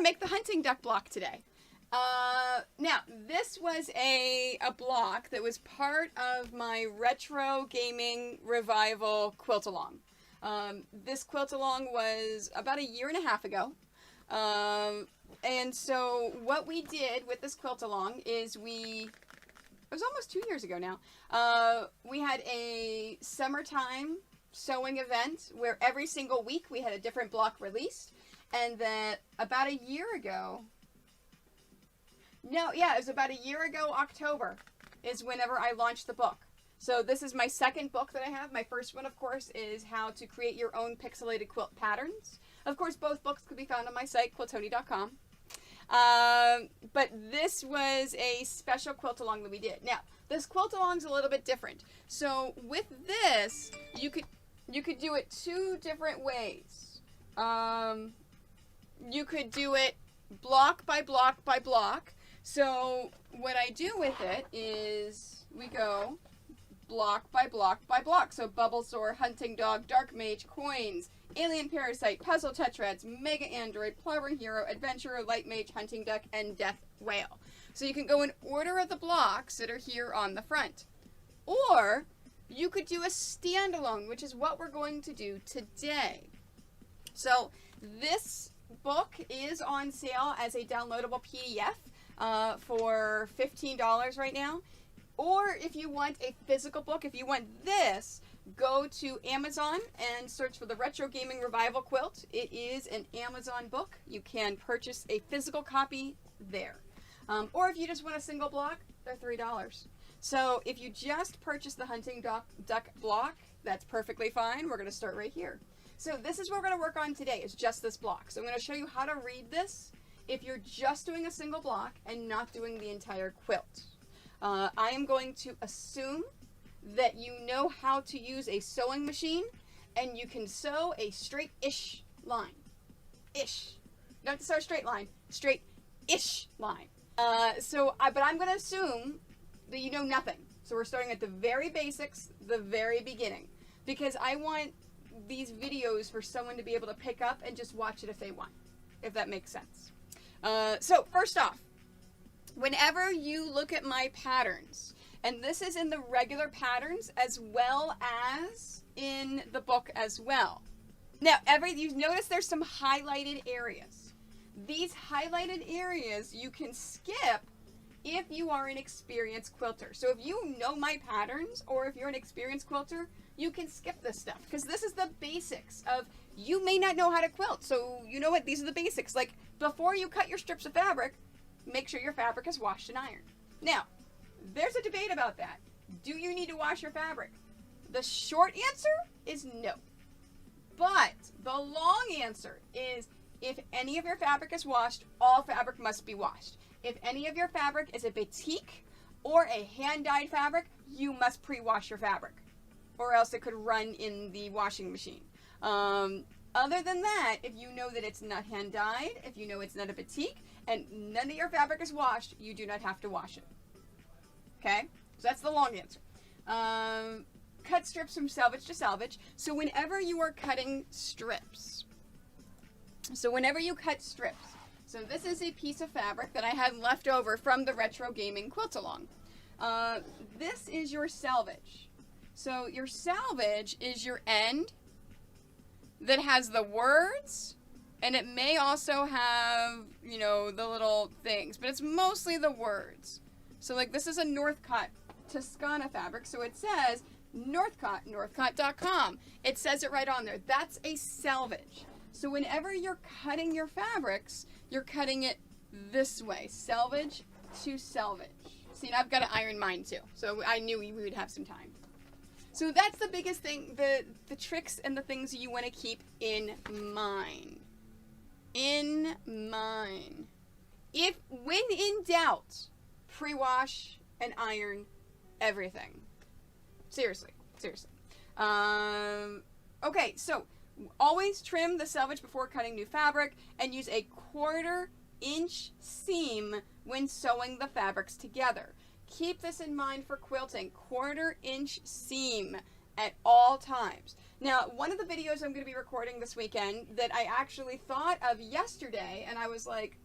make the hunting duck block today. Now, this was a block that was part of my Retro Gaming Revival Quilt Along. This quilt along was about 1.5 years ago. And so what we did with this quilt along is it was almost 2 years ago now. We had a summertime sewing event where every single week we had a different block released. And then about 1 year ago, it was about 1 year ago, October, is whenever I launched the book. So this is my second book that I have. My first one, of course, is how to create your own pixelated quilt patterns. Of course, both books could be found on my site, Quiltoni.com. But this was a special quilt along that we did. Now, this quilt along is a little bit different. So with this, you could do it 2 different ways. You could do it block by block by block. So what I do with it is we go block by block by block. So Bubblesaur, Hunting Dog, Dark Mage, Coins, Alien Parasite, Puzzle Tetrads, Mega Android, Plovering Hero, Adventurer, Light Mage, Hunting Duck, and Death Whale. So you can go in order of the blocks that are here on the front. Or you could do a standalone, which is what we're going to do today. So this book is on sale as a downloadable PDF for $15 right now. Or if you want a physical book, if you want this, go to Amazon and search for the Retro Gaming Revival Quilt. It is an Amazon book. You can purchase a physical copy there. Or if you just want a single block, they're $3. So if you just purchase the Hunting Duck block, that's perfectly fine. We're going to start right here. So this is what we're going to work on today, is just this block. So I'm going to show you how to read this if you're just doing a single block and not doing the entire quilt. I am going to assume that you know how to use a sewing machine and you can sew a straight-ish line. Ish. You don't have to sew a straight line. Straight-ish line. But I'm going to assume that you know nothing. So we're starting at the very basics, the very beginning. Because I want these videos for someone to be able to pick up and just watch it if they want. If that makes sense. So first off, whenever you look at my patterns, and this is in the regular patterns as well as in the book as well. Now, you notice there's some highlighted areas. These highlighted areas you can skip if you are an experienced quilter. So if you know my patterns, or if you're an experienced quilter, you can skip this stuff. Because this is the basics of, you may not know how to quilt. So you know what, these are the basics. Like, before you cut your strips of fabric, make sure your fabric is washed and ironed. Now, there's a debate about that. Do you need to wash your fabric? The short answer is no. But the long answer is, if any of your fabric is washed, all fabric must be washed. If any of your fabric is a batik or a hand-dyed fabric, you must pre-wash your fabric, or else it could run in the washing machine. Other than that, if you know that it's not hand-dyed, if you know it's not a batik, and none of your fabric is washed, you do not have to wash it. Okay? So that's the long answer. Cut strips from salvage to salvage. So whenever you are cutting strips, so this is a piece of fabric that I had left over from the Retro Gaming Quilt Along. This is your salvage. So your salvage is your end that has the words, and it may also have, you know, the little things, but it's mostly the words. So like this is a Northcott Toscana fabric, so it says Northcott, northcott.com. It says it right on there. That's a salvage. So whenever you're cutting your fabrics, you're cutting it this way, salvage to salvage. See, and I've got to iron mine too, so I knew we would have some time. So that's the biggest thing, the tricks and the things you want to keep in mind. In mind. When in doubt, pre-wash and iron everything. Seriously. Okay, so always trim the selvage before cutting new fabric, and use a 1/4 inch seam when sewing the fabrics together. Keep this in mind for quilting, 1/4 inch seam at all times. Now, one of the videos I'm going to be recording this weekend that I actually thought of yesterday, and I was like,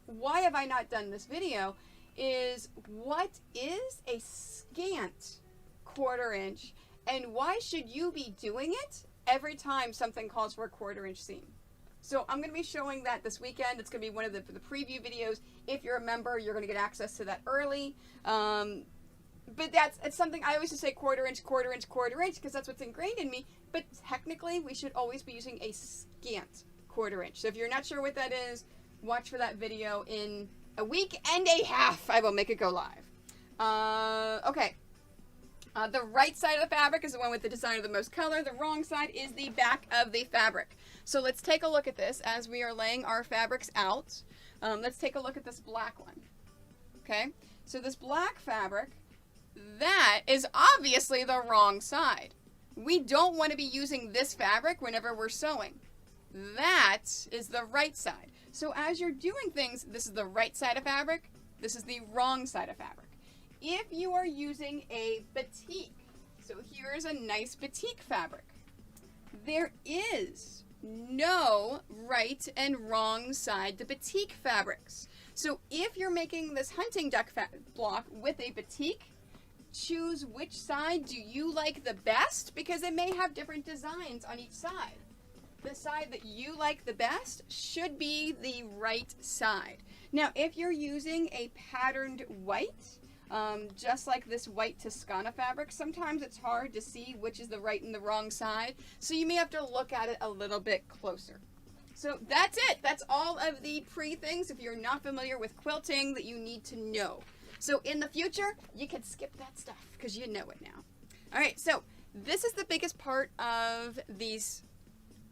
why have I not done this video, is what is a scant 1/4 inch, and why should you be doing it every time something calls for a 1/4 inch seam? So I'm going to be showing that this weekend. It's going to be one of the preview videos. If you're a member, you're going to get access to that early. But it's something I always just say 1/4 inch, 1/4 inch, 1/4 inch, because that's what's ingrained in me. But technically, we should always be using a scant 1/4 inch. So if you're not sure what that is, watch for that video in a week and a half. I will make it go live. Okay. The right side of the fabric is the one with the design of the most color. The wrong side is the back of the fabric. So let's take a look at this as we are laying our fabrics out. Let's take a look at this black one. Okay, so this black fabric, that is obviously the wrong side. We don't want to be using this fabric whenever we're sewing. That is the right side. So as you're doing things, this is the right side of fabric, this is the wrong side of fabric. If you are using a batik, so here's a nice batik fabric, there is no right and wrong side to batik fabrics. So if you're making this hunting duck block with a batik, choose which side do you like the best, because it may have different designs on each side. The side that you like the best should be the right side. Now, if you're using a patterned white, just like this white Toscana fabric, sometimes it's hard to see which is the right and the wrong side, so you may have to look at it a little bit closer. So that's it. That's all of the pre-things, if you're not familiar with quilting, that you need to know. So in the future, you can skip that stuff because you know it now. All right, so this is the biggest part of these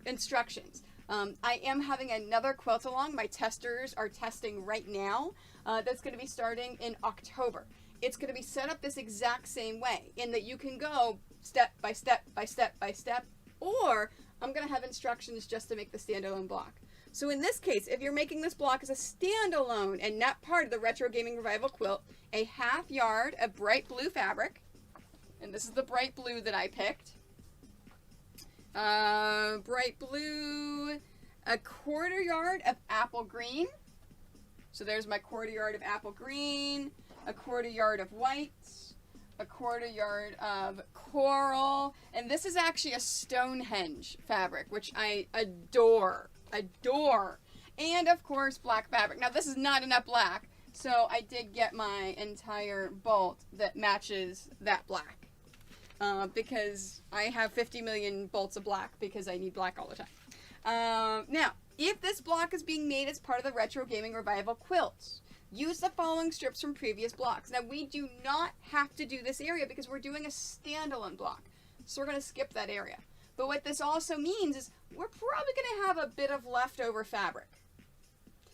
instructions. I am having another quilt along. My testers are testing right now. That's going to be starting in October. It's going to be set up this exact same way, in that you can go step by step by step by step, or I'm going to have instructions just to make the standalone block. So in this case, if you're making this block as a standalone and not part of the Retro Gaming Revival Quilt, a 1/2 yard of bright blue fabric, and this is the bright blue that I picked. Bright blue, a 1/4 yard of apple green. So there's my 1/4 yard of apple green, a 1/4 yard of white, a 1/4 yard of coral, and this is actually a Stonehenge fabric, which I adore. And of course, black fabric. Now this is not enough black, so I did get my entire bolt that matches that black, because I have 50 million bolts of black because I need black all the time. Now, if this block is being made as part of the Retro Gaming Revival Quilt, use the following strips from previous blocks. Now, we do not have to do this area because we're doing a standalone block, so we're going to skip that area. But what this also means is we're probably going to have a bit of leftover fabric.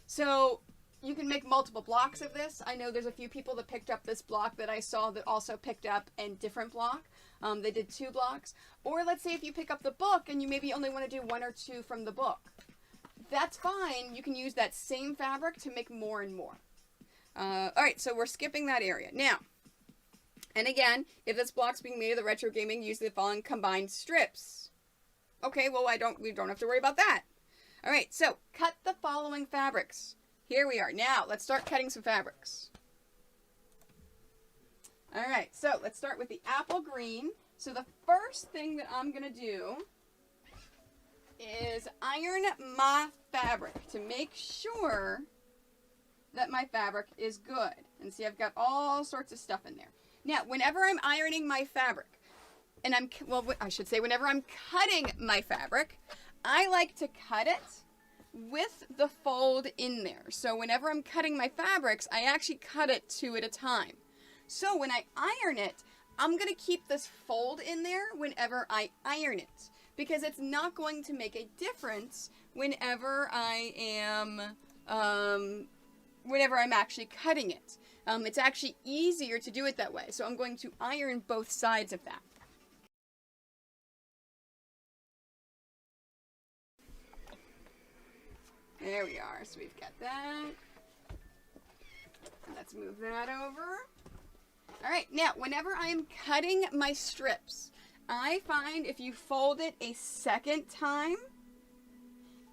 So you can make multiple blocks of this. I know there's a few people that picked up this block that I saw that also picked up a different block. They did 2 blocks. Or let's say if you pick up the book and you maybe only want to do 1 or 2 from the book. That's fine. You can use that same fabric to make more and more. All right, so we're skipping that area. Now, and again, if this block's being made of the Retro Gaming, use the following combined strips. Okay, well, we don't have to worry about that. All right, so cut the following fabrics. Here we are. Now, let's start cutting some fabrics. All right, so let's start with the apple green. So the first thing that I'm going to do is iron my fabric to make sure that my fabric is good. And see, I've got all sorts of stuff in there. Now, whenever I'm ironing my fabric, and I should say whenever I'm cutting my fabric, I like to cut it with the fold in there. So whenever I'm cutting my fabrics, I actually cut it 2 at a time. So when I iron it, I'm going to keep this fold in there whenever I iron it, because it's not going to make a difference whenever I'm actually cutting it. It's actually easier to do it that way. So I'm going to iron both sides of that. There we are. So we've got that. Let's move that over. All right, now whenever I'm cutting my strips, I find if you fold it a second time,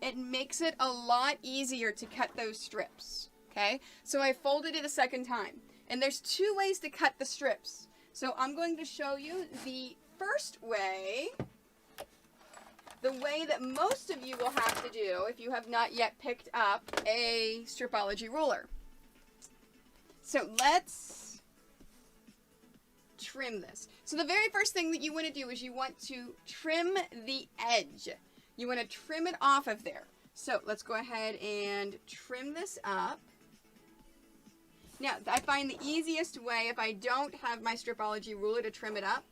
it makes it a lot easier to cut those strips. Okay, so I folded it a second time. And there's two ways to cut the strips. So I'm going to show you the first way, the way that most of you will have to do if you have not yet picked up a Stripology ruler. So let's trim this. So the very first thing that you want to do is you want to trim the edge. You want to trim it off of there. So let's go ahead and trim this up. Now, I find the easiest way, if I don't have my Stripology ruler to trim it up,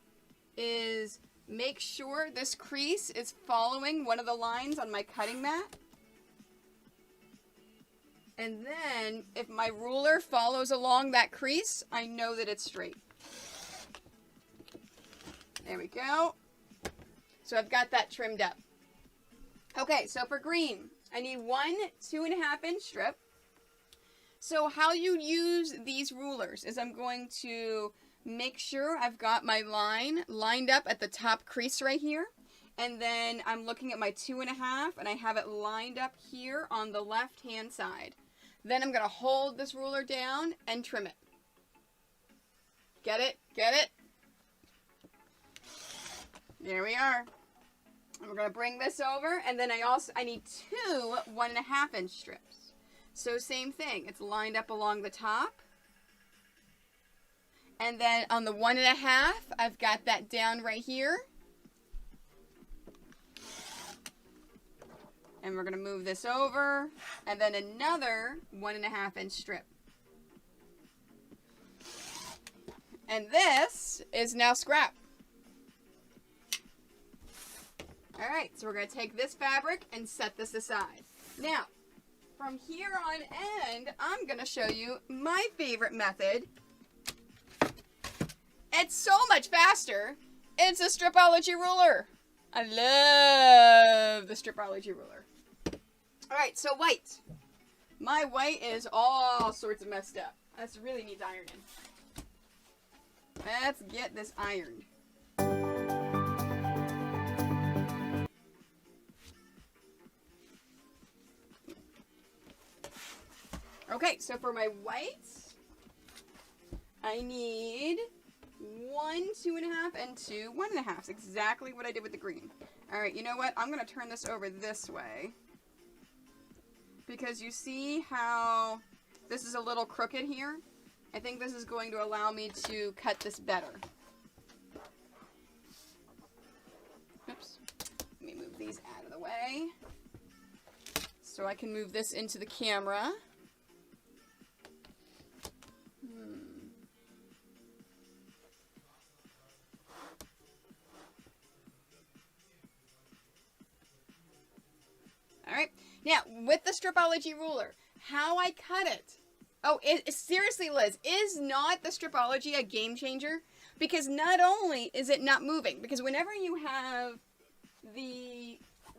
is make sure this crease is following one of the lines on my cutting mat. And then, if my ruler follows along that crease, I know that it's straight. There we go. So I've got that trimmed up. Okay, so for green, I need one 2.5-inch strip. So how you use these rulers is I'm going to make sure I've got my line lined up at the top crease right here. And then I'm looking at my 2.5 and I have it lined up here on the left-hand side. Then I'm going to hold this ruler down and trim it. Get it? Get it? There we are. And we're going to bring this over, and then I need two 1.5-inch strips. So same thing, it's lined up along the top. And then on the 1.5, I've got that down right here. And we're going to move this over, and then another 1.5-inch strip. And this is now scrap. Alright, so we're going to take this fabric and set this aside. Now, from here on end, I'm going to show you my favorite method. It's so much faster. It's a Stripology ruler. I love the Stripology ruler. Alright, so white. My white is all sorts of messed up. This really needs ironing. Let's get this ironed. Okay, so for my whites, I need 1 2.5 and 2 1.5. Exactly what I did with the green. Alright, you know what? I'm going to turn this over this way. Because you see how this is a little crooked here? I think this is going to allow me to cut this better. Oops. Let me move these out of the way. So I can move this into the camera. Alright, now with the Stripology ruler, how I cut it. Oh, seriously, Liz, is not the Stripology a game changer? Because not only is it not moving, because whenever you have the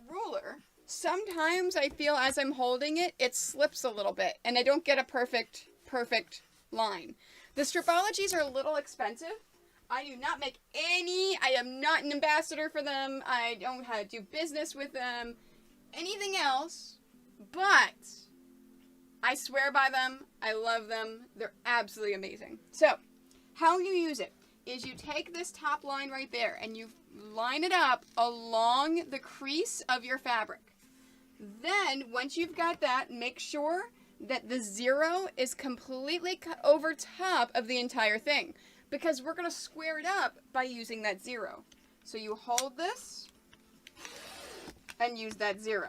ruler, sometimes I feel as I'm holding it, it slips a little bit, and I don't get a perfect line. The Stripologies are a little expensive. I do not make any, I am not an ambassador for them, I don't know how to do business with them, anything else, but I swear by them, I love them, they're absolutely amazing. So, how you use it is you take this top line right there and you line it up along the crease of your fabric. Then, once you've got that, make sure that the 0 is completely over top of the entire thing, because we're going to square it up by using that 0. So you hold this and use that 0.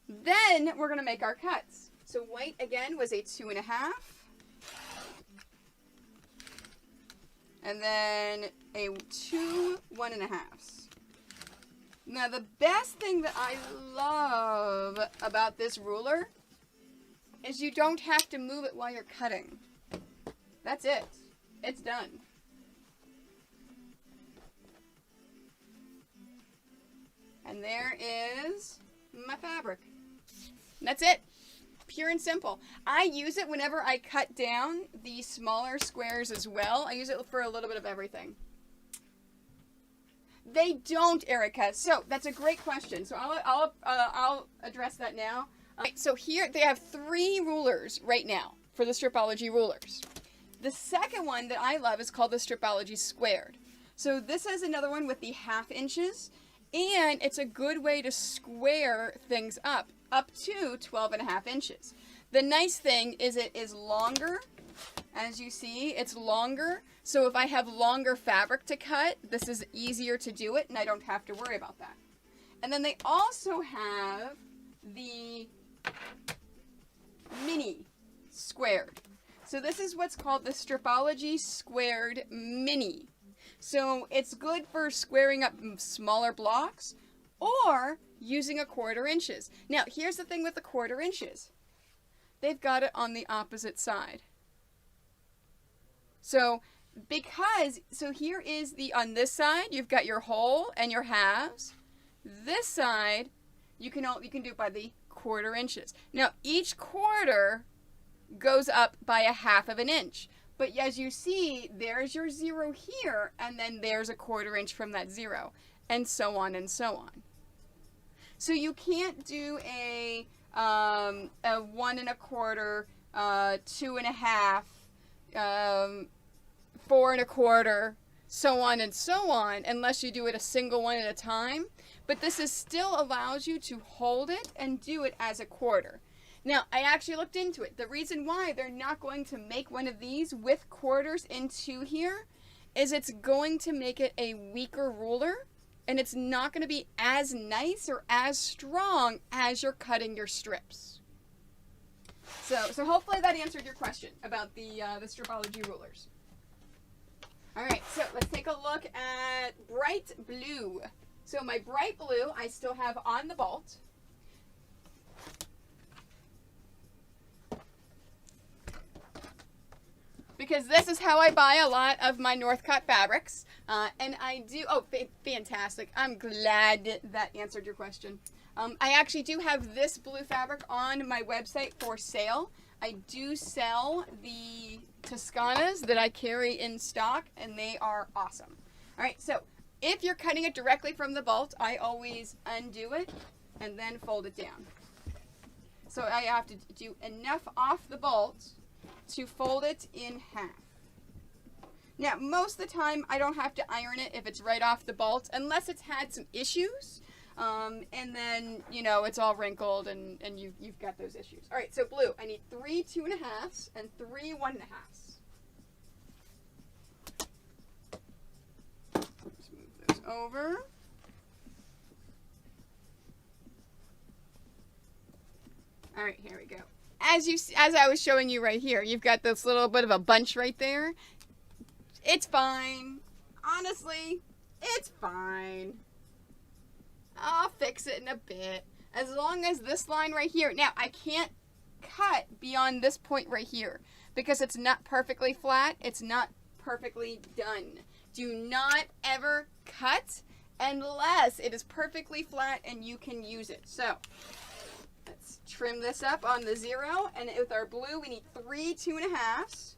Then we're going to make our cuts. So white again was a 2.5. And then a 2 1.5s. Now the best thing that I love about this ruler is you don't have to move it while you're cutting. That's it. It's done. And there is my fabric. That's it. Pure and simple. I use it whenever I cut down the smaller squares as well. I use it for a little bit of everything. They don't, Erica. So that's a great question. So I'll address that now. So here they have 3 rulers right now for the Stripology rulers. The second one that I love is called the Stripology Squared. So this is another one with the 1/2 inches, and it's a good way to square things up to 12.5 inches. The nice thing is it is longer. As you see, it's longer. So if I have longer fabric to cut, this is easier to do it, and I don't have to worry about that. And then they also have the mini squared. So this is what's called the Stripology Squared Mini. So it's good for squaring up smaller blocks or using 1/4 inches. Now, here's the thing with the 1/4 inches. They've got it on the opposite side. So here is on this side, you've got your whole and your halves. This side, you can do it by the 1/4 inches. Now, each quarter goes up by 1/2 inch. But as you see, there's your 0 here, and then there's 1/4 inch from that 0, and so on and so on. So you can't do a 1 1/4, 2 1/2, 4 1/4, so on and so on, unless you do it a single one at a time. But this still allows you to hold it and do it as 1/4. Now, I actually looked into it. The reason why they're not going to make one of these with quarters into here is it's going to make it a weaker ruler, and it's not going to be as nice or as strong as you're cutting your strips. So hopefully that answered your question about the Stripology rulers. All right, so let's take a look at bright blue. So my bright blue I still have on the bolt. Because this is how I buy a lot of my Northcott fabrics. And I do, fantastic. I'm glad that answered your question. I actually do have this blue fabric on my website for sale. I do sell the Toscanas that I carry in stock, and they are awesome. All right, so if you're cutting it directly from the bolt, I always undo it and then fold it down. So I have to do enough off the bolt to fold it in half. Now, most of the time, I don't have to iron it if it's right off the bolt, unless it's had some issues, and then, it's all wrinkled, and you've got those issues. All right, so blue, I need 3 2 1/2s and 3 1 1/2s. Let's move those over. All right, here we go. As I was showing you right here, you've got this little bit of a bunch right there. It's fine. Honestly, it's fine. I'll fix it in a bit. As long as this line right here. Now, I can't cut beyond this point right here because it's not perfectly flat. It's not perfectly done. Do not ever cut unless it is perfectly flat and you can use it. So, let's trim this up on the 0, and with our blue, we need 3 2 1/2s.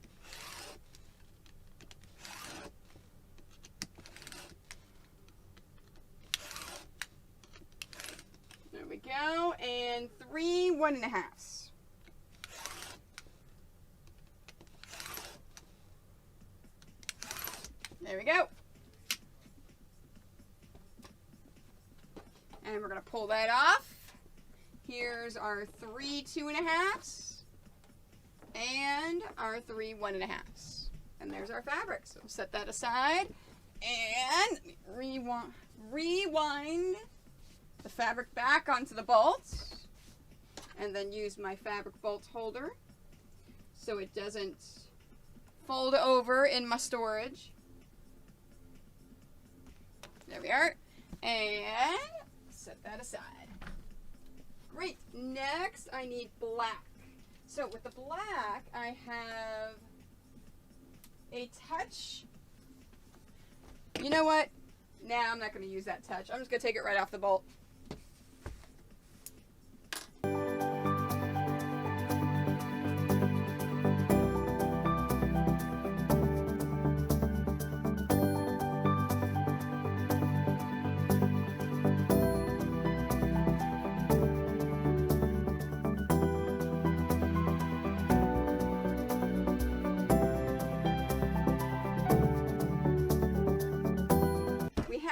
There we go, and 3 1 1/2s. There we go. And we're going to pull that off. Here's our 3 2 1/2s and our 3 1 1/2s. And there's our fabric. So we'll set that aside and rewind the fabric back onto the bolt, and then use my fabric bolt holder so it doesn't fold over in my storage. There we are. And set that aside. Great. Next, I need black. So with the black, I have a touch. You know what? Nah, I'm not going to use that touch. I'm just going to take it right off the bolt.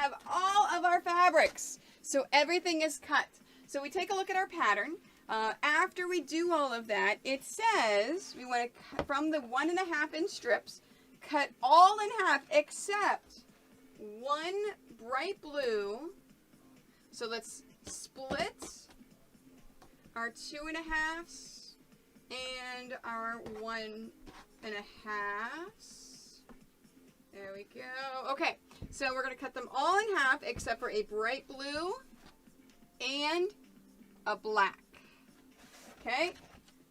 have all of our fabrics. So everything is cut. So we take a look at our pattern. After we do all of that, it says we want to cut from the 1.5 inch strips, cut all in half except one bright blue. So let's split our 2.5s and our 1.5s. There we go. Okay, so we're going to cut them all in half except for a bright blue and a black. Okay,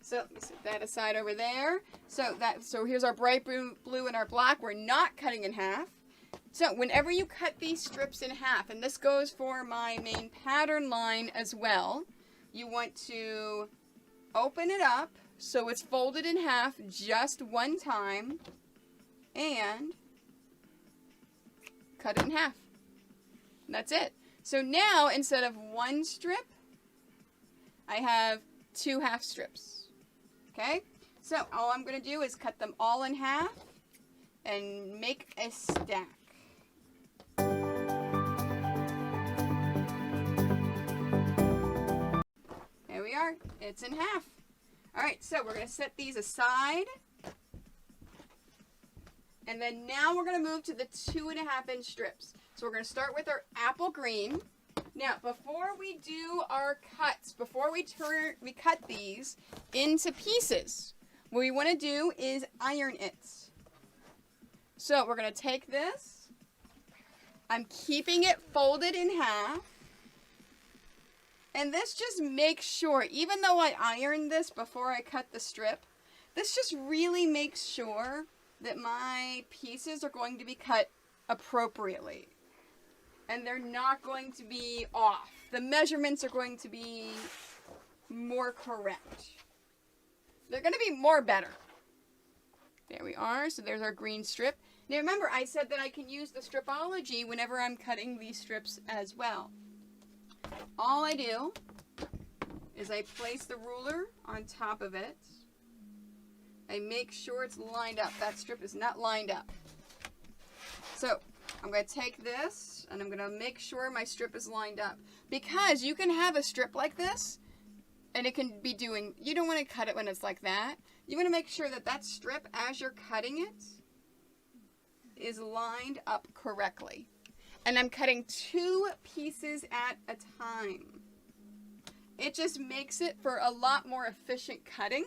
so let me set that aside over there. So here's our bright blue and our black. We're not cutting in half. So whenever you cut these strips in half, and this goes for my main pattern line as well, you want to open it up so it's folded in half just one time and cut it in half. And that's it. So now instead of one strip, I have 2 half strips. Okay? So all I'm going to do is cut them all in half and make a stack. There we are. It's in half. Alright, so we're going to set these aside. And then now we're going to move to the 2.5 inch strips. So we're going to start with our apple green. Now, before we do our cuts, before we cut these into pieces, what we want to do is iron it. So we're going to take this. I'm keeping it folded in half. And this just makes sure, even though I ironed this before I cut the strip, this just really makes sure that my pieces are going to be cut appropriately. And they're not going to be off. The measurements are going to be more correct. They're going to be more better. There we are. So there's our green strip. Now remember, I said that I can use the Stripology whenever I'm cutting these strips as well. All I do is I place the ruler on top of it. I make sure it's lined up. That strip is not lined up. So I'm going to take this and I'm going to make sure my strip is lined up. Because you can have a strip like this and it can be doing, you don't want to cut it when it's like that. You want to make sure that that strip, as you're cutting it, is lined up correctly. And I'm cutting 2 pieces at a time. It just makes it for a lot more efficient cutting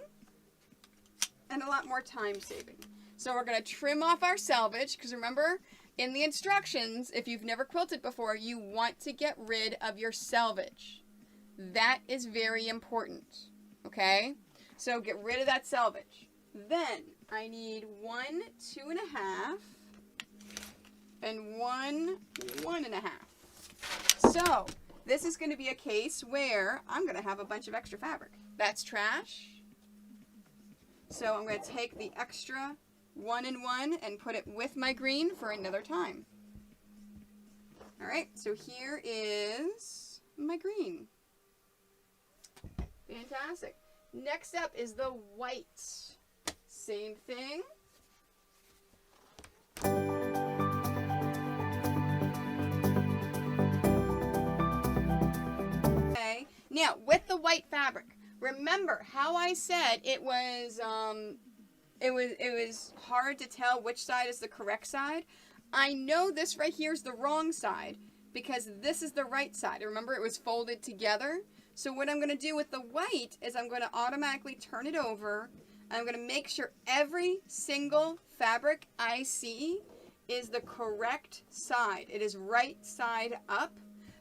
and a lot more time saving. So we're going to trim off our selvage, because remember, in the instructions, if you've never quilted before, you want to get rid of your selvage. That is very important, okay? So get rid of that selvage. Then I need 1 2.5 and 1 1.5. So this is going to be a case where I'm going to have a bunch of extra fabric. That's trash. So I'm going to take the extra 1 and 1 and put it with my green for another time. Alright, so here is my green. Fantastic. Next up is the white. Same thing. Okay, now with the white fabric, remember how I said it was hard to tell which side is the correct side. I know this right here is the wrong side because this is the right side. Remember, it was folded together. So what I'm going to do with the white is I'm going to automatically turn it over. I'm going to make sure every single fabric I see is the correct side. It is right side up.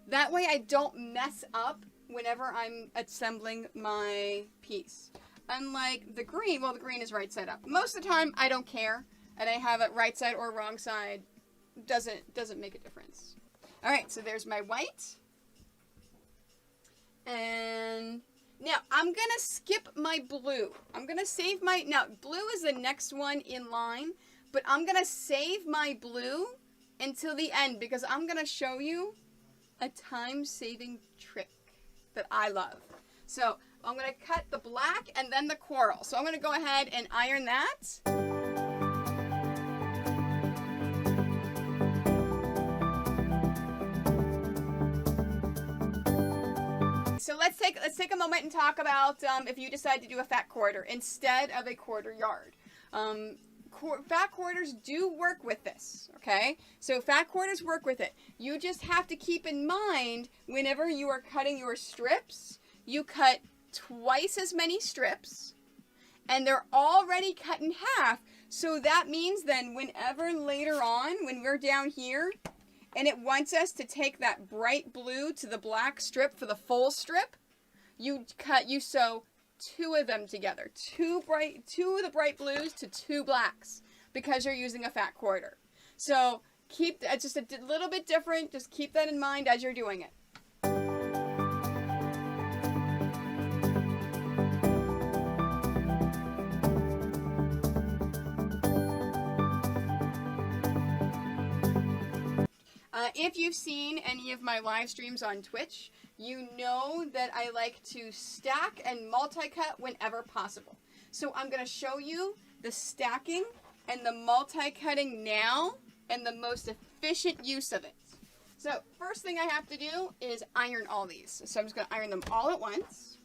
That way I don't mess up whenever I'm assembling my piece. Unlike the green, well, the green is right side up. Most of the time, I don't care, and I have it right side or wrong side. Doesn't make a difference. All right, so there's my white. And now I'm gonna skip my blue. I'm gonna save my, now blue is the next one in line, but I'm gonna save my blue until the end because I'm gonna show you a time-saving trick that I love. So I'm going to cut the black and then the coral. So I'm going to go ahead and iron that. so let's take a moment and talk about if you decide to do a fat quarter instead of a quarter yard. Fat quarters do work with this, okay? So fat quarters work with it. You just have to keep in mind whenever you are cutting your strips, you cut twice as many strips, and they're already cut in half. So that means then whenever later on, when we're down here, and it wants us to take that bright blue to the black strip for the full strip, you sew two of them together. Two of the bright blues to two blacks, because you're using a fat quarter. So keep just a little bit different. Just keep that in mind as you're doing it. If you've seen any of my live streams on Twitch, you know that I like to stack and multi-cut whenever possible. So I'm going to show you the stacking and the multi-cutting now and the most efficient use of it. So first thing I have to do is iron all these. So I'm just going to iron them all at once.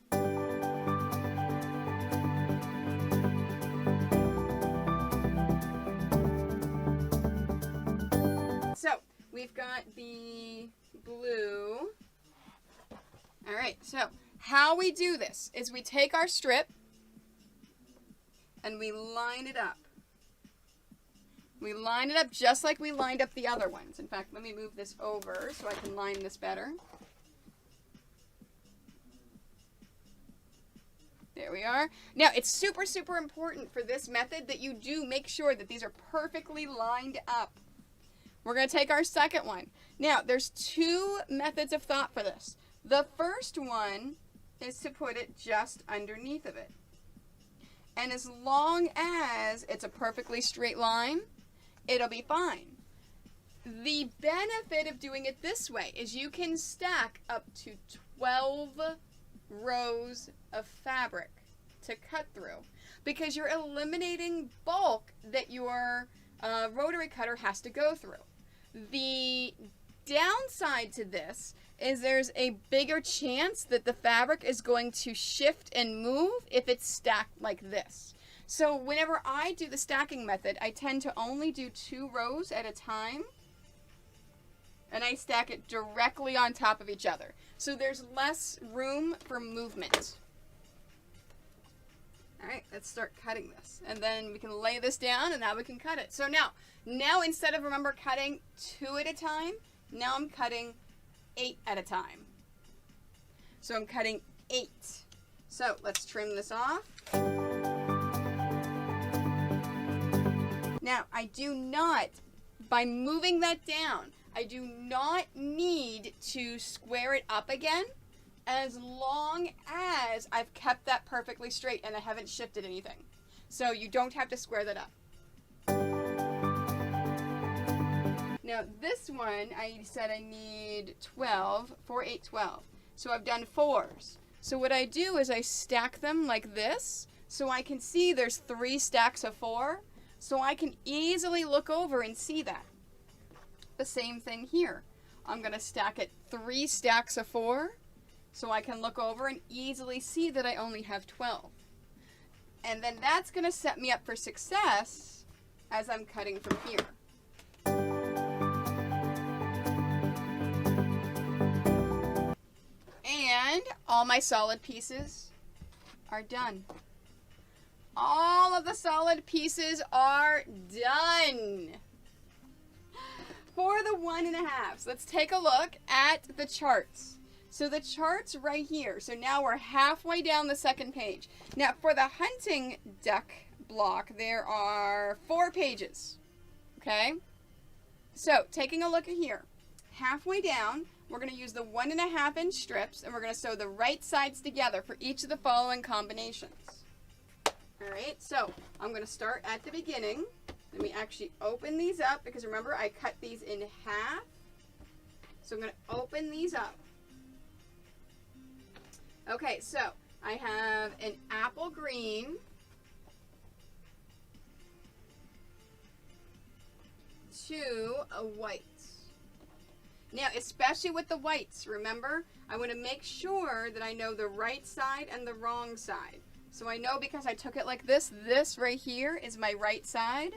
So we've got the blue. All right, so how we do this is we take our strip and we line it up. We line it up just like we lined up the other ones. In fact, let me move this over so I can line this better. There we are. Now, it's super, super important for this method that you do make sure that these are perfectly lined up. We're going to take our second one. Now, there's two methods of thought for this. The first one is to put it just underneath of it. And as long as it's a perfectly straight line, it'll be fine. The benefit of doing it this way is you can stack up to 12 rows of fabric to cut through, because you're eliminating bulk that your rotary cutter has to go through. The downside to this is there's a bigger chance that the fabric is going to shift and move if it's stacked like this. So whenever I do the stacking method, I tend to only do 2 rows at a time, and I stack it directly on top of each other. So there's less room for movement. All right, let's start cutting this. And then we can lay this down, and now we can cut it. So now instead of, remember, cutting 2 at a time, now I'm cutting 8 at a time. So I'm cutting 8. So let's trim this off. Now, I do not, by moving that down, I do not need to square it up again, as long as I've kept that perfectly straight and I haven't shifted anything. So you don't have to square that up. Now this one, I said I need 12, 4, 8, 12. So I've done 4s. So what I do is I stack them like this, so I can see there's 3 stacks of 4, so I can easily look over and see that. The same thing here. I'm going to stack it 3 stacks of 4, so I can look over and easily see that I only have 12. And then that's going to set me up for success as I'm cutting from here. And all my solid pieces are done. All of the solid pieces are done. For the 1.5s, let's take a look at the charts. So the chart's right here. So now we're halfway down the second page. Now for the hunting duck block, there are 4 pages. Okay? So taking a look at here, halfway down, we're going to use the 1.5 inch strips, and we're going to sew the right sides together for each of the following combinations. All right, so I'm going to start at the beginning. Let me actually open these up, because remember I cut these in half. So I'm going to open these up. Okay, so I have an apple green, to a white. Now, especially with the whites, remember, I want to make sure that I know the right side and the wrong side. So I know because I took it like this right here is my right side.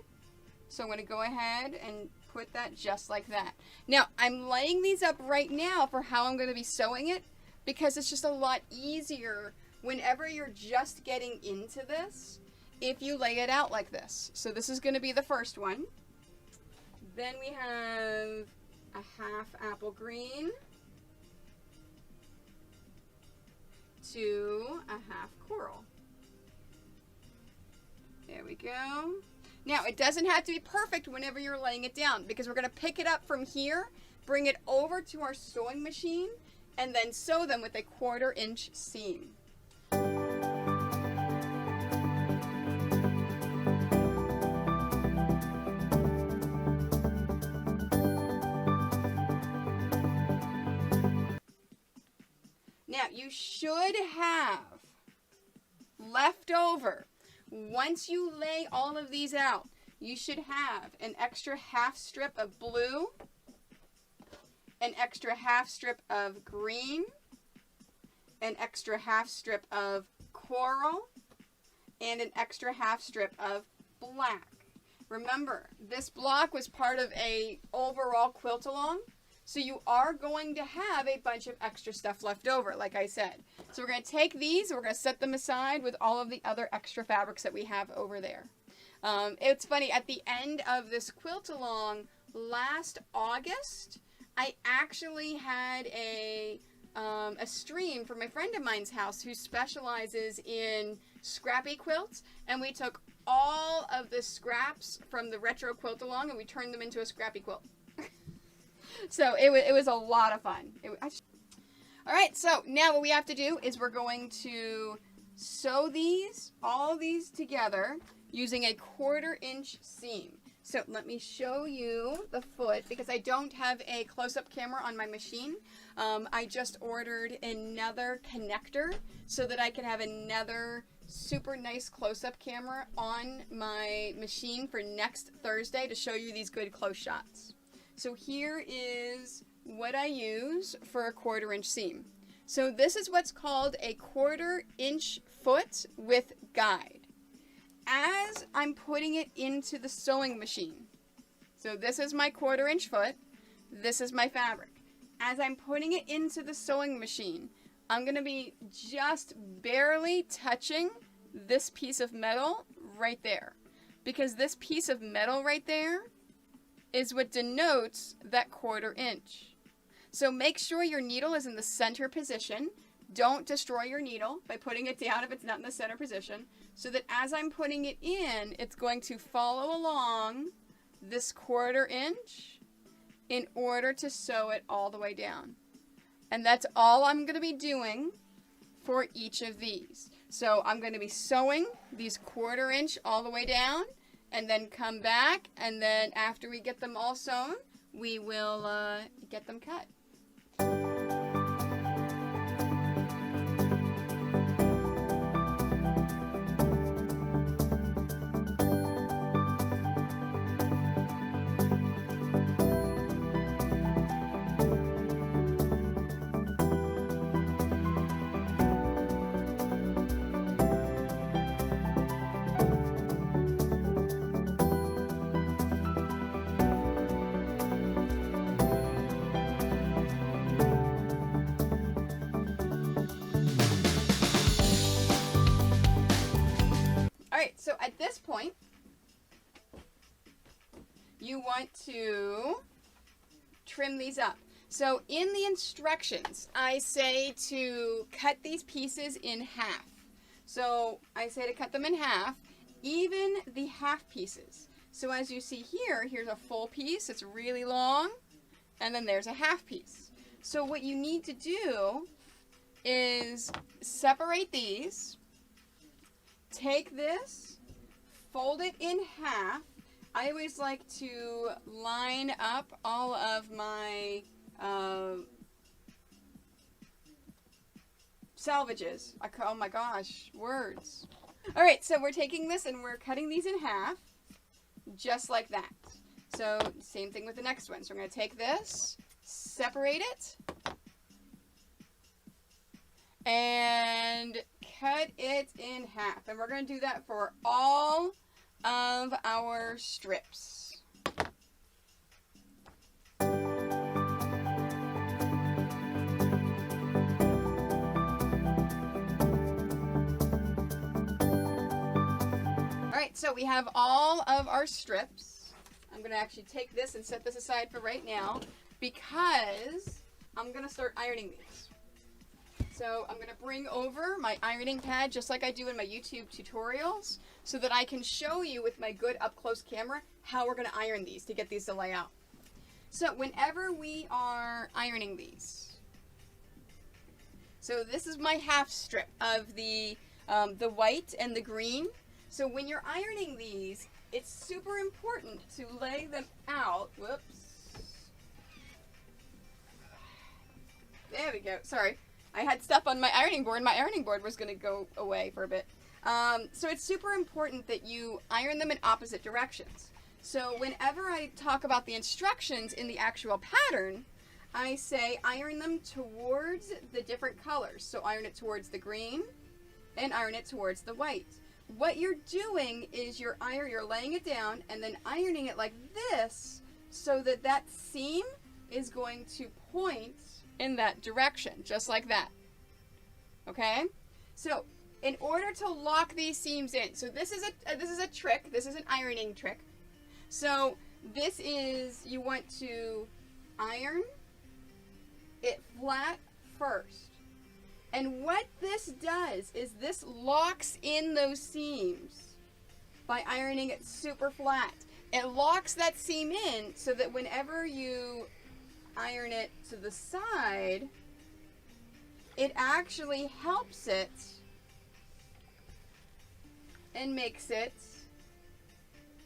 So I'm going to go ahead and put that just like that. Now, I'm laying these up right now for how I'm going to be sewing it because it's just a lot easier whenever you're just getting into this if you lay it out like this. So this is going to be the first one. Then we have a half apple green to a half coral. There we go. Now, it doesn't have to be perfect whenever you're laying it down because we're going to pick it up from here, bring it over to our sewing machine, and then sew them with a 1/4 inch seam. Now, you should have left over, once you lay all of these out, you should have an extra half strip of blue, an extra half strip of green, an extra half strip of coral, and an extra half strip of black. Remember, this block was part of a overall quilt along. So you are going to have a bunch of extra stuff left over, like I said. So we're going to take these, and we're going to set them aside with all of the other extra fabrics that we have over there. It's funny, at the end of this quilt along last August, I actually had a stream from a friend of mine's house who specializes in scrappy quilts, and we took all of the scraps from the retro quilt along and we turned them into a scrappy quilt. So it was a lot of fun. All right, so now what we have to do is we're going to sew all these together using a 1/4 inch seam. So let me show you the foot because I don't have a close-up camera on my machine. I just ordered another connector so that I can have another super nice close-up camera on my machine for next Thursday to show you these good close shots. So here is what I use for a 1/4 inch seam. So this is what's called a 1/4 inch foot with guide. As I'm putting it into the sewing machine, so this is my 1/4 inch foot, this is my fabric. As I'm putting it into the sewing machine, I'm going to be just barely touching this piece of metal right there. Because this piece of metal right there is what denotes that 1/4 inch. So make sure your needle is in the center position. Don't destroy your needle by putting it down if it's not in the center position. So that as I'm putting it in, it's going to follow along this 1/4 inch in order to sew it all the way down. And that's all I'm going to be doing for each of these. So I'm going to be sewing these 1/4 inch all the way down, and then come back, and then after we get them all sewn, we will get them cut. So at this point, you want to trim these up. So in the instructions, I say to cut these pieces in half. So I say to cut them in half, even the half pieces. So as you see here, here's a full piece, it's really long, and then there's a half piece. So what you need to do is separate these, take this, fold it in half. I always like to line up all of my salvages. Oh my gosh, words. All right, so we're taking this and we're cutting these in half, just like that. So same thing with the next one. So we're going to take this, separate it and cut it in half. And we're going to do that for all of our strips. Alright, so we have all of our strips. I'm going to actually take this and set this aside for right now because I'm going to start ironing these. So I'm going to bring over my ironing pad just like I do in my YouTube tutorials so that I can show you with my good up-close camera how we're going to iron these to get these to lay out. So whenever we are ironing these, so this is my half strip of the white and the green. So when you're ironing these, it's super important to lay them out. Whoops. There we go. Sorry. I had stuff on my ironing board. My ironing board was going to go away for a bit. So it's super important that you iron them in opposite directions. So whenever I talk about the instructions in the actual pattern, I say iron them towards the different colors. So iron it towards the green and iron it towards the white. What you're doing is you're laying it down and then ironing it like this so that that seam is going to point in that direction, just like that. Okay? So, in order to lock these seams in, so this is a trick, this is an ironing trick. So, this is, you want to iron it flat first. And what this does is this locks in those seams by ironing it super flat. It locks that seam in so that whenever you iron it to the side, it actually helps it and makes it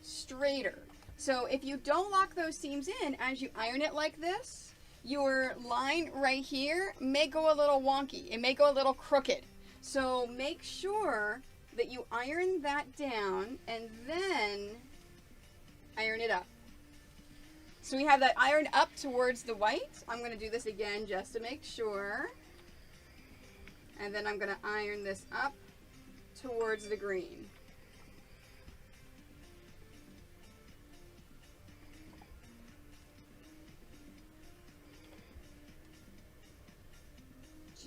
straighter. So if you don't lock those seams in as you iron it like this, your line right here may go a little wonky. It may go a little crooked. So make sure that you iron that down and then iron it up. So we have that ironed up towards the white. I'm going to do this again just to make sure. And then I'm going to iron this up towards the green.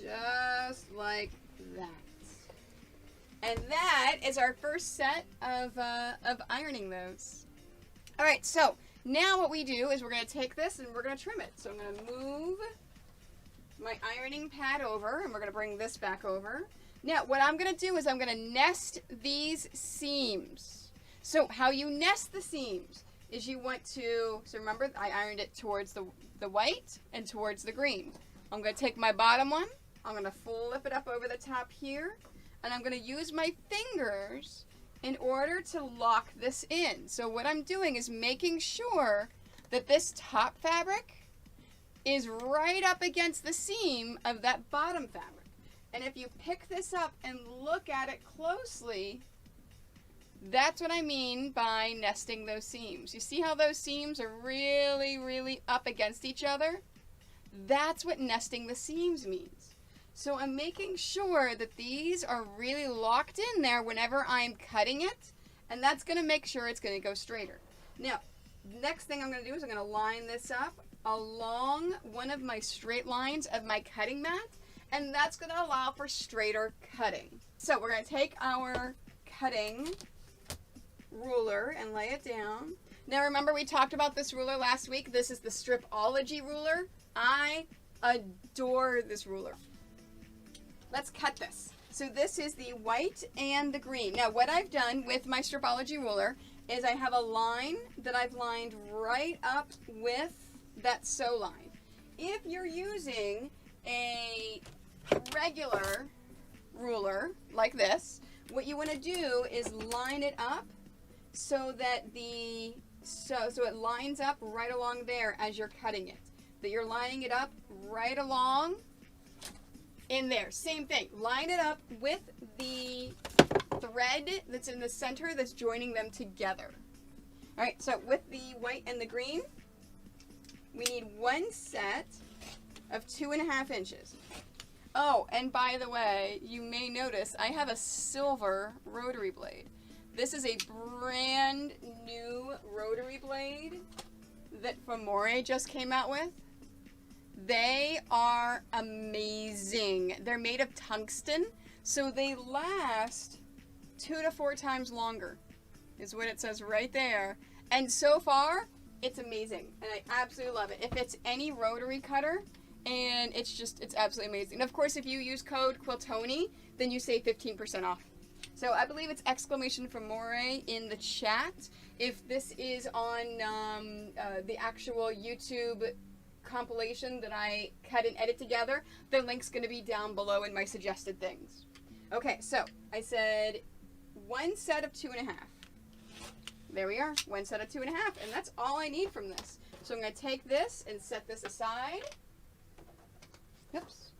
Just like that. And that is our first set of ironing those. All right, so now what we do is we're going to take this and we're going to trim it. So I'm going to move my ironing pad over and we're going to bring this back over. Now what I'm going to do is I'm going to nest these seams. So how you nest the seams is you want to, so remember I ironed it towards the white and towards the green. I'm going to take my bottom one. I'm going to flip it up over the top here, and I'm going to use my fingers in order to lock this in. So what I'm doing is making sure that this top fabric is right up against the seam of that bottom fabric. And if you pick this up and look at it closely, that's what I mean by nesting those seams. You see how those seams are really, really up against each other? That's what nesting the seams means. So I'm making sure that these are really locked in there whenever I'm cutting it, and that's going to make sure it's going to go straighter. Now, next thing I'm going to do is I'm going to line this up along one of my straight lines of my cutting mat, and that's going to allow for straighter cutting. So we're going to take our cutting ruler and lay it down. Now remember we talked about this ruler last week. This is the Stripology ruler. I adore this ruler. Let's cut this. So this is the white and the green. Now what I've done with my Stripology ruler is I have a line that I've lined right up with that sew line. If you're using a regular ruler like this, what you want to do is line it up so that so it lines up right along there as you're cutting it. That you're lining it up right along in there. Same thing. Line it up with the thread that's in the center that's joining them together. All right, so with the white and the green, we need 1 set of 2.5 inches. Oh, and by the way, you may notice I have a silver rotary blade. This is a brand new rotary blade that Famore just came out with. They are amazing. They're made of tungsten, so they last 2 to 4 times longer, is what it says right there. And so far, it's amazing, and I absolutely love it. If it's any rotary cutter, and it's absolutely amazing. And of course, if you use code Quiltoni, then you save 15% off. So I believe it's exclamation from Moray in the chat. If this is on the actual YouTube compilation that I cut and edit together, the link's going to be down below in my suggested things. Okay, so I said 1 set of 2.5. There we are, 1 set of 2.5, and that's all I need from this. So I'm going to take this and set this aside. Oops.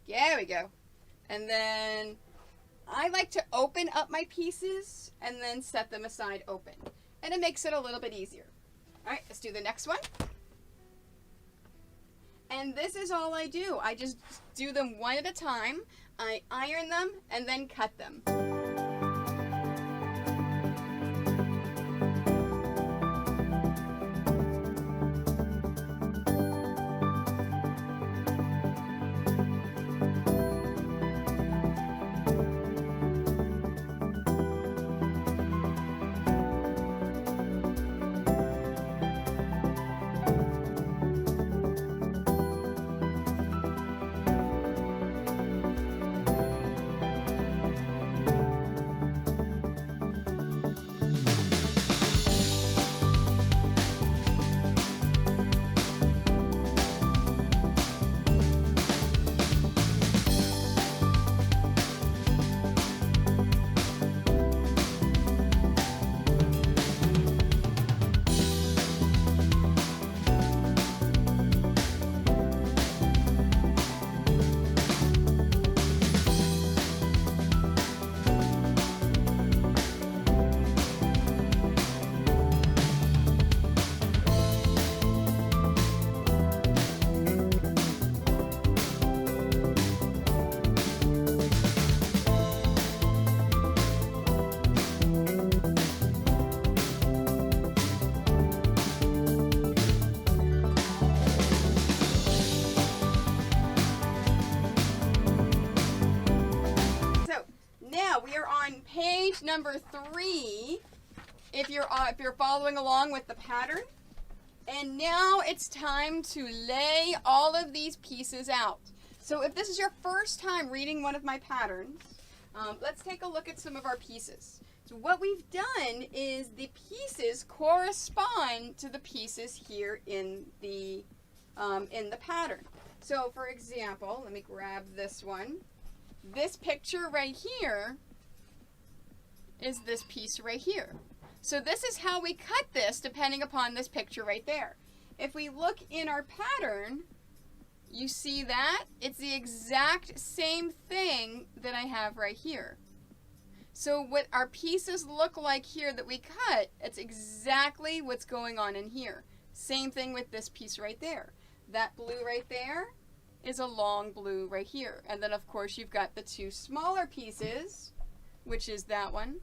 There we go. And then I like to open up my pieces and then set them aside open. And it makes it a little bit easier. All right, let's do the next one. And this is all I do. I just do them one at a time. I iron them and then cut them. We are on page number 3 if you're following along with the pattern. And now it's time to lay all of these pieces out. So if this is your first time reading one of my patterns, let's take a look at some of our pieces. So what we've done is the pieces correspond to the pieces here in the pattern. So for example, let me grab this one. This picture right here is this piece right here. So this is how we cut this depending upon this picture right there. If we look in our pattern, you see that? It's the exact same thing that I have right here. So what our pieces look like here that we cut, it's exactly what's going on in here. Same thing with this piece right there. That blue right there is a long blue right here. And then of course you've got the 2 smaller pieces, which is that one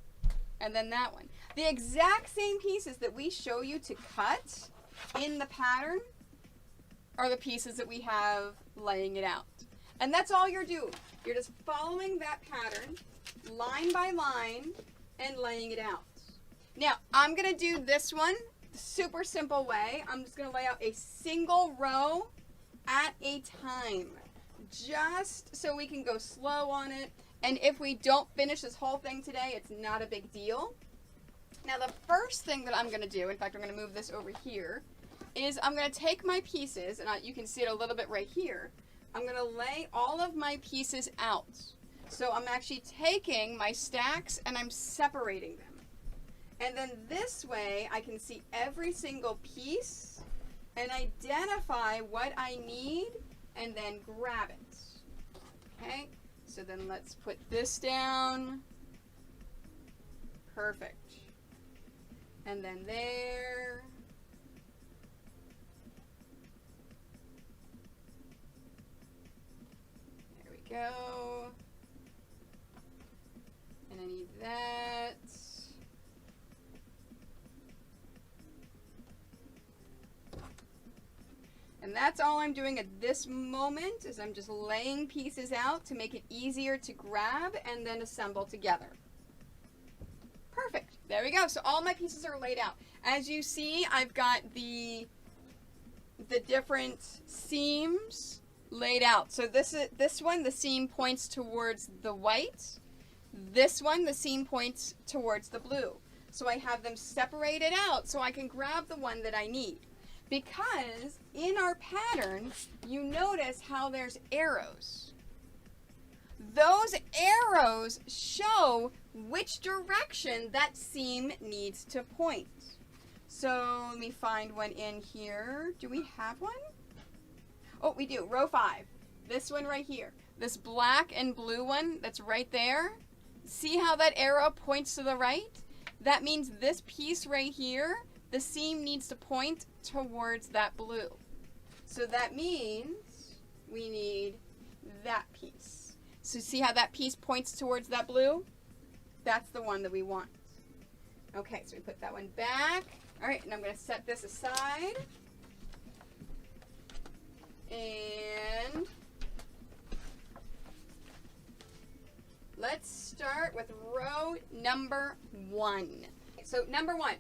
and then that one. The exact same pieces that we show you to cut in the pattern are the pieces that we have laying it out. And that's all you're doing. You're just following that pattern line by line and laying it out. Now I'm gonna do this one the super simple way. I'm just gonna lay out a single row at a time, just so we can go slow on it. And if we don't finish this whole thing today, it's not a big deal. Now the first thing that I'm going to do, in fact I'm going to move this over here, is I'm going to take my pieces, and you can see it a little bit right here. I'm going to lay all of my pieces out. So I'm actually taking my stacks and I'm separating them. And then this way I can see every single piece and identify what I need and then grab it. Okay, so then let's put this down. Perfect. And then there. go. And I need that. And that's all I'm doing at this moment, is I'm just laying pieces out to make it easier to grab and then assemble together. Perfect. There we go. So all my pieces are laid out. As you see, I've got the different seams laid out. So this one, the seam points towards the white. This one, the seam points towards the blue. So I have them separated out so I can grab the one that I need. Because in our pattern, you notice how there's arrows. Those arrows show which direction that seam needs to point. So let me find one in here. Do we have one? Oh, we do. Row 5. This one right here. This black and blue one that's right there. See how that arrow points to the right? That means this piece right here, the seam needs to point towards that blue. So that means we need that piece. So see how that piece points towards that blue? That's the one that we want. Okay, so we put that one back. All right, and I'm going to set this aside. And let's start with row number 1. So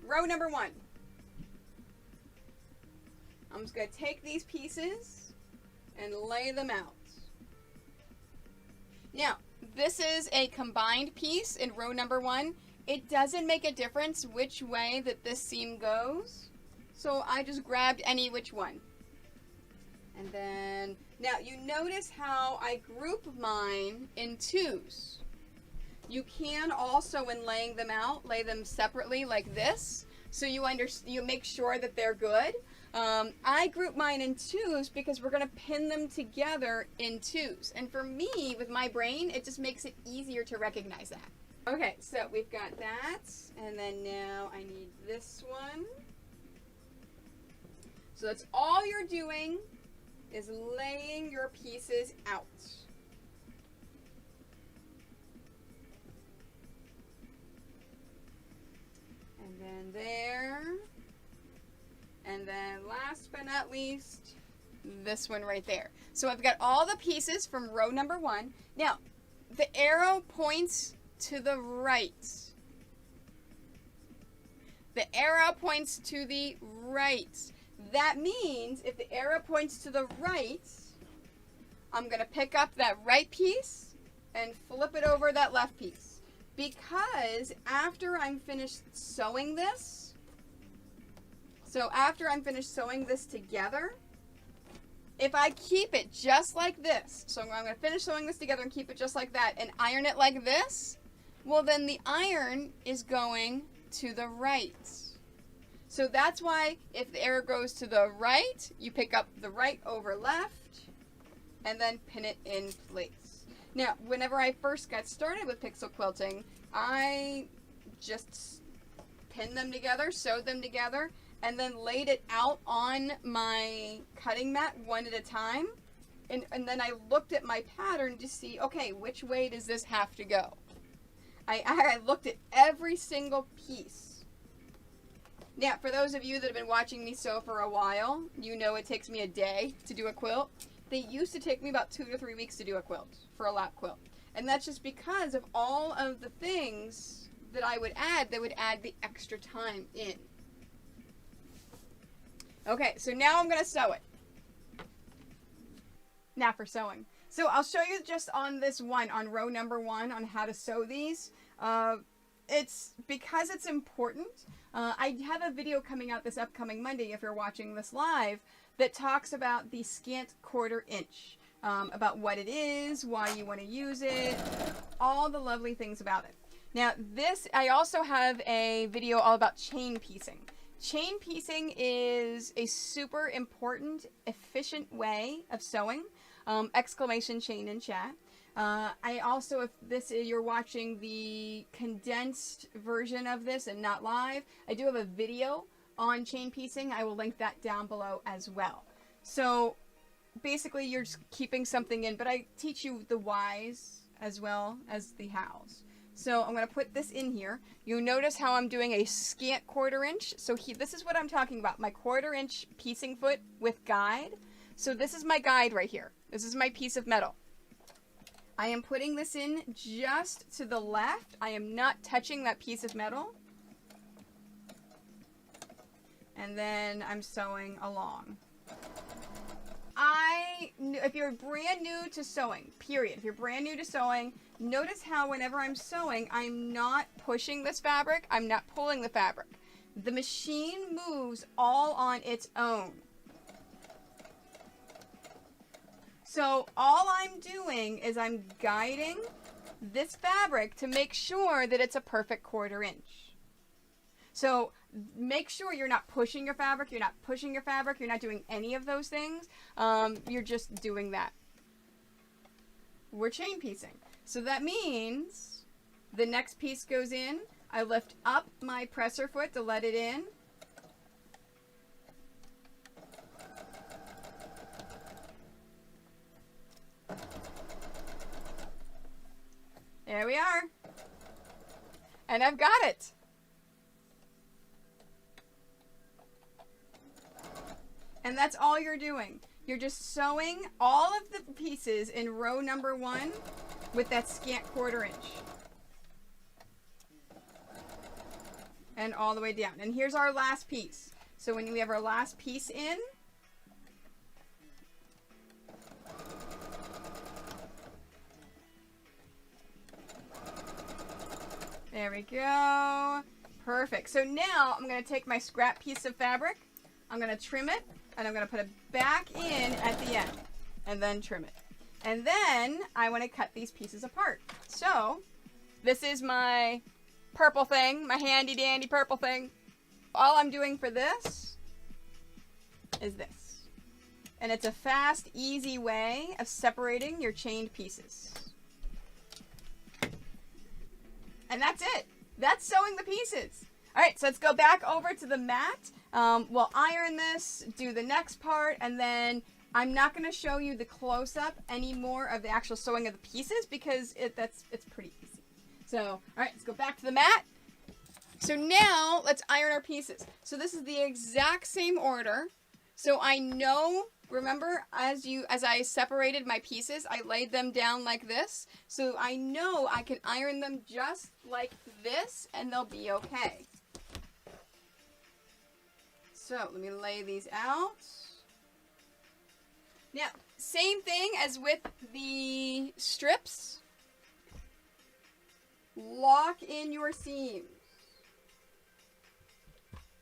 row number 1. I'm just going to take these pieces and lay them out. Now, this is a combined piece in row number 1. It doesn't make a difference which way that this seam goes. So I just grabbed any which one. And then, now you notice how I group mine in 2s. You can also, when laying them out, lay them separately like this. So you make sure that they're good. I group mine in 2s because we're going to pin them together in 2s. And for me, with my brain, it just makes it easier to recognize that. Okay, so we've got that. And then now I need this one. So that's all you're doing, is laying your pieces out. And then there. And then last but not least, this one right there. So I've got all the pieces from row number 1. Now, the arrow points to the right. The arrow points to the right. That means if the arrow points to the right, I'm going to pick up that right piece and flip it over that left piece. Because after I'm finished sewing this, together, if I keep it just like this, so I'm going to finish sewing this together and keep it just like that and iron it like this, well then the iron is going to the right. So that's why if the arrow goes to the right, you pick up the right over left and then pin it in place. Now, whenever I first got started with pixel quilting, I just pinned them together, sewed them together, and then laid it out on my cutting mat one at a time. And then I looked at my pattern to see, okay, which way does this have to go? I looked at every single piece. Now, for those of you that have been watching me sew for a while, you know it takes me a day to do a quilt. They used to take me about 2 to 3 weeks to do a quilt, for a lap quilt. And that's just because of all of the things that I would add that would add the extra time in. Okay, so now I'm going to sew it. Now for sewing. So I'll show you just on this one, on row number 1, on how to sew these. It's because it's important. I have a video coming out this upcoming Monday, if you're watching this live, that talks about the scant 1/4 inch. About what it is, why you want to use it, all the lovely things about it. Now this, I also have a video all about chain piecing. Chain piecing is a super important, efficient way of sewing. Exclamation chain in chat. I also, if this is, you're watching the condensed version of this and not live, I do have a video on chain piecing. I will link that down below as well. So basically you're just keeping something in, but I teach you the whys as well as the hows. So I'm going to put this in here. You'll notice how I'm doing a scant 1/4 inch. So this is what I'm talking about, my 1/4 inch piecing foot with guide. So this is my guide right here. This is my piece of metal. I am putting this in just to the left. I am not touching that piece of metal. And then I'm sewing along. If you're brand new to sewing, period, if you're brand new to sewing, notice how whenever I'm sewing, I'm not pushing this fabric, I'm not pulling the fabric. The machine moves all on its own. So all I'm doing is I'm guiding this fabric to make sure that it's a perfect 1/4 inch. So make sure you're not pushing your fabric, you're not pushing your fabric, you're not doing any of those things. You're just doing that. We're chain piecing. So that means the next piece goes in. I lift up my presser foot to let it in. There we are. And I've got it. And that's all you're doing. You're just sewing all of the pieces in row number 1 with that scant 1/4 inch. And all the way down. And here's our last piece. So when we have our last piece in, there we go. Perfect. So now I'm going to take my scrap piece of fabric, I'm going to trim it, and I'm going to put it back in at the end, and then trim it. And then I want to cut these pieces apart. So this is my purple thing, my handy dandy purple thing. All I'm doing for this is this. And it's a fast, easy way of separating your chained pieces. And that's it. That's sewing the pieces. All right, so let's go back over to the mat. We'll iron this, do the next part, and then I'm not going to show you the close-up anymore of the actual sewing of the pieces because it's pretty easy. So, all right, let's go back to the mat. So now let's iron our pieces. So this is the exact same order. So I know, remember, as I separated my pieces, I laid them down like this. So I know I can iron them just like this and they'll be okay. So let me lay these out. Now, same thing as with the strips. Lock in your seams.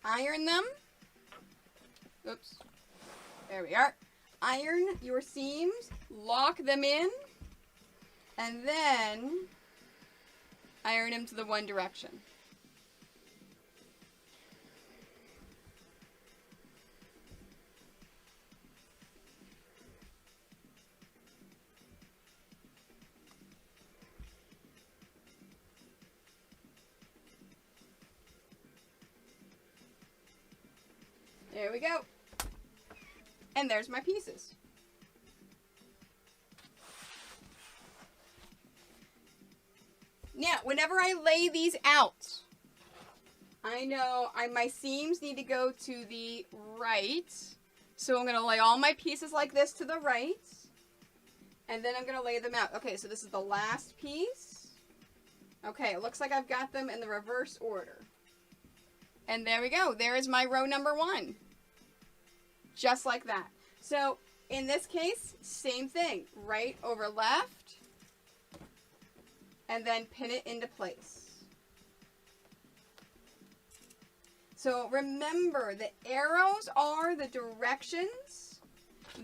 Iron them. Oops. There we are. Iron your seams. Lock them in. And then iron them to the one direction. There we go. And there's my pieces. Now, whenever I lay these out, I know my seams need to go to the right. So I'm going to lay all my pieces like this to the right. And then I'm going to lay them out. Okay, so this is the last piece. Okay, it looks like I've got them in the reverse order. And there we go. There is my row number 1. Just like that. So in this case, same thing. Right over left. And then pin it into place. So remember, the arrows are the directions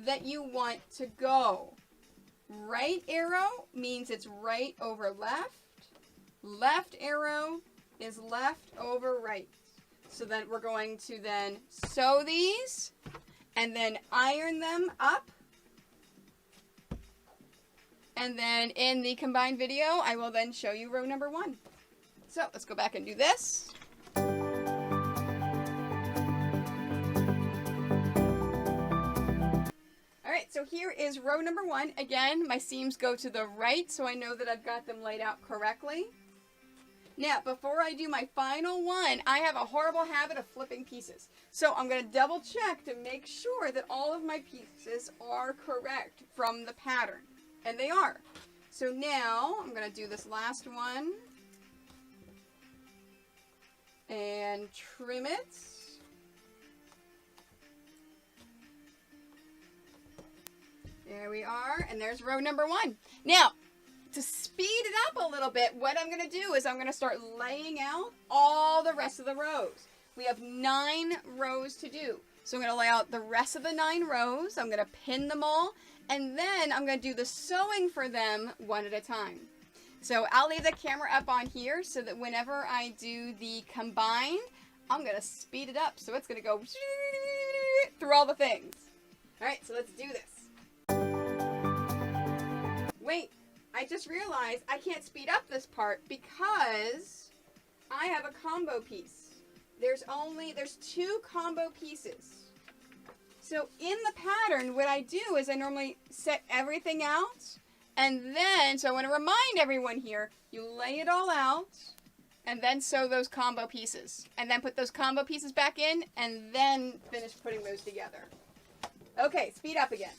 that you want to go. Right arrow means it's right over left. Left arrow is left over right. So then we're going to then sew these and then iron them up. And then in the combined video, I will then show you row number 1. So let's go back and do this. Alright, so here is row number 1. Again, my seams go to the right, so I know that I've got them laid out correctly. Now, before I do my final one, I have a horrible habit of flipping pieces. So I'm going to double check to make sure that all of my pieces are correct from the pattern. And they are. So now I'm going to do this last one. And trim it. There we are. And there's row number 1. Now, to speed it up a little bit, what I'm going to do is I'm going to start laying out all the rest of the rows. We have 9 rows to do. So I'm going to lay out the rest of the 9 rows. I'm going to pin them all. And then I'm going to do the sewing for them one at a time. So I'll leave the camera up on here so that whenever I do the combined, I'm going to speed it up. So it's going to go through all the things. All right, so let's do this. Wait. I just realized I can't speed up this part because I have a combo piece. There's 2 combo pieces. So in the pattern, what I do is I normally set everything out, and then, so I want to remind everyone here, you lay it all out, and then sew those combo pieces. And then put those combo pieces back in, and then finish putting those together. Okay, speed up again.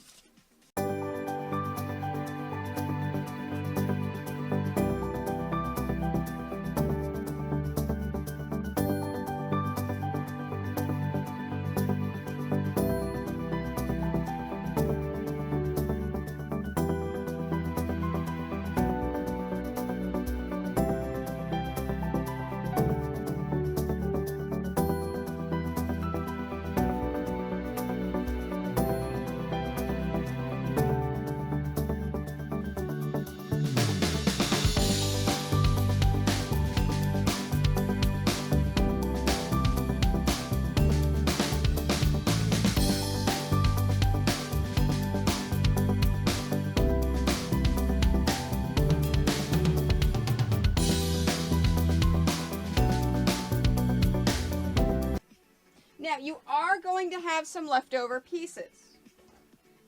Now, you are going to have some leftover pieces.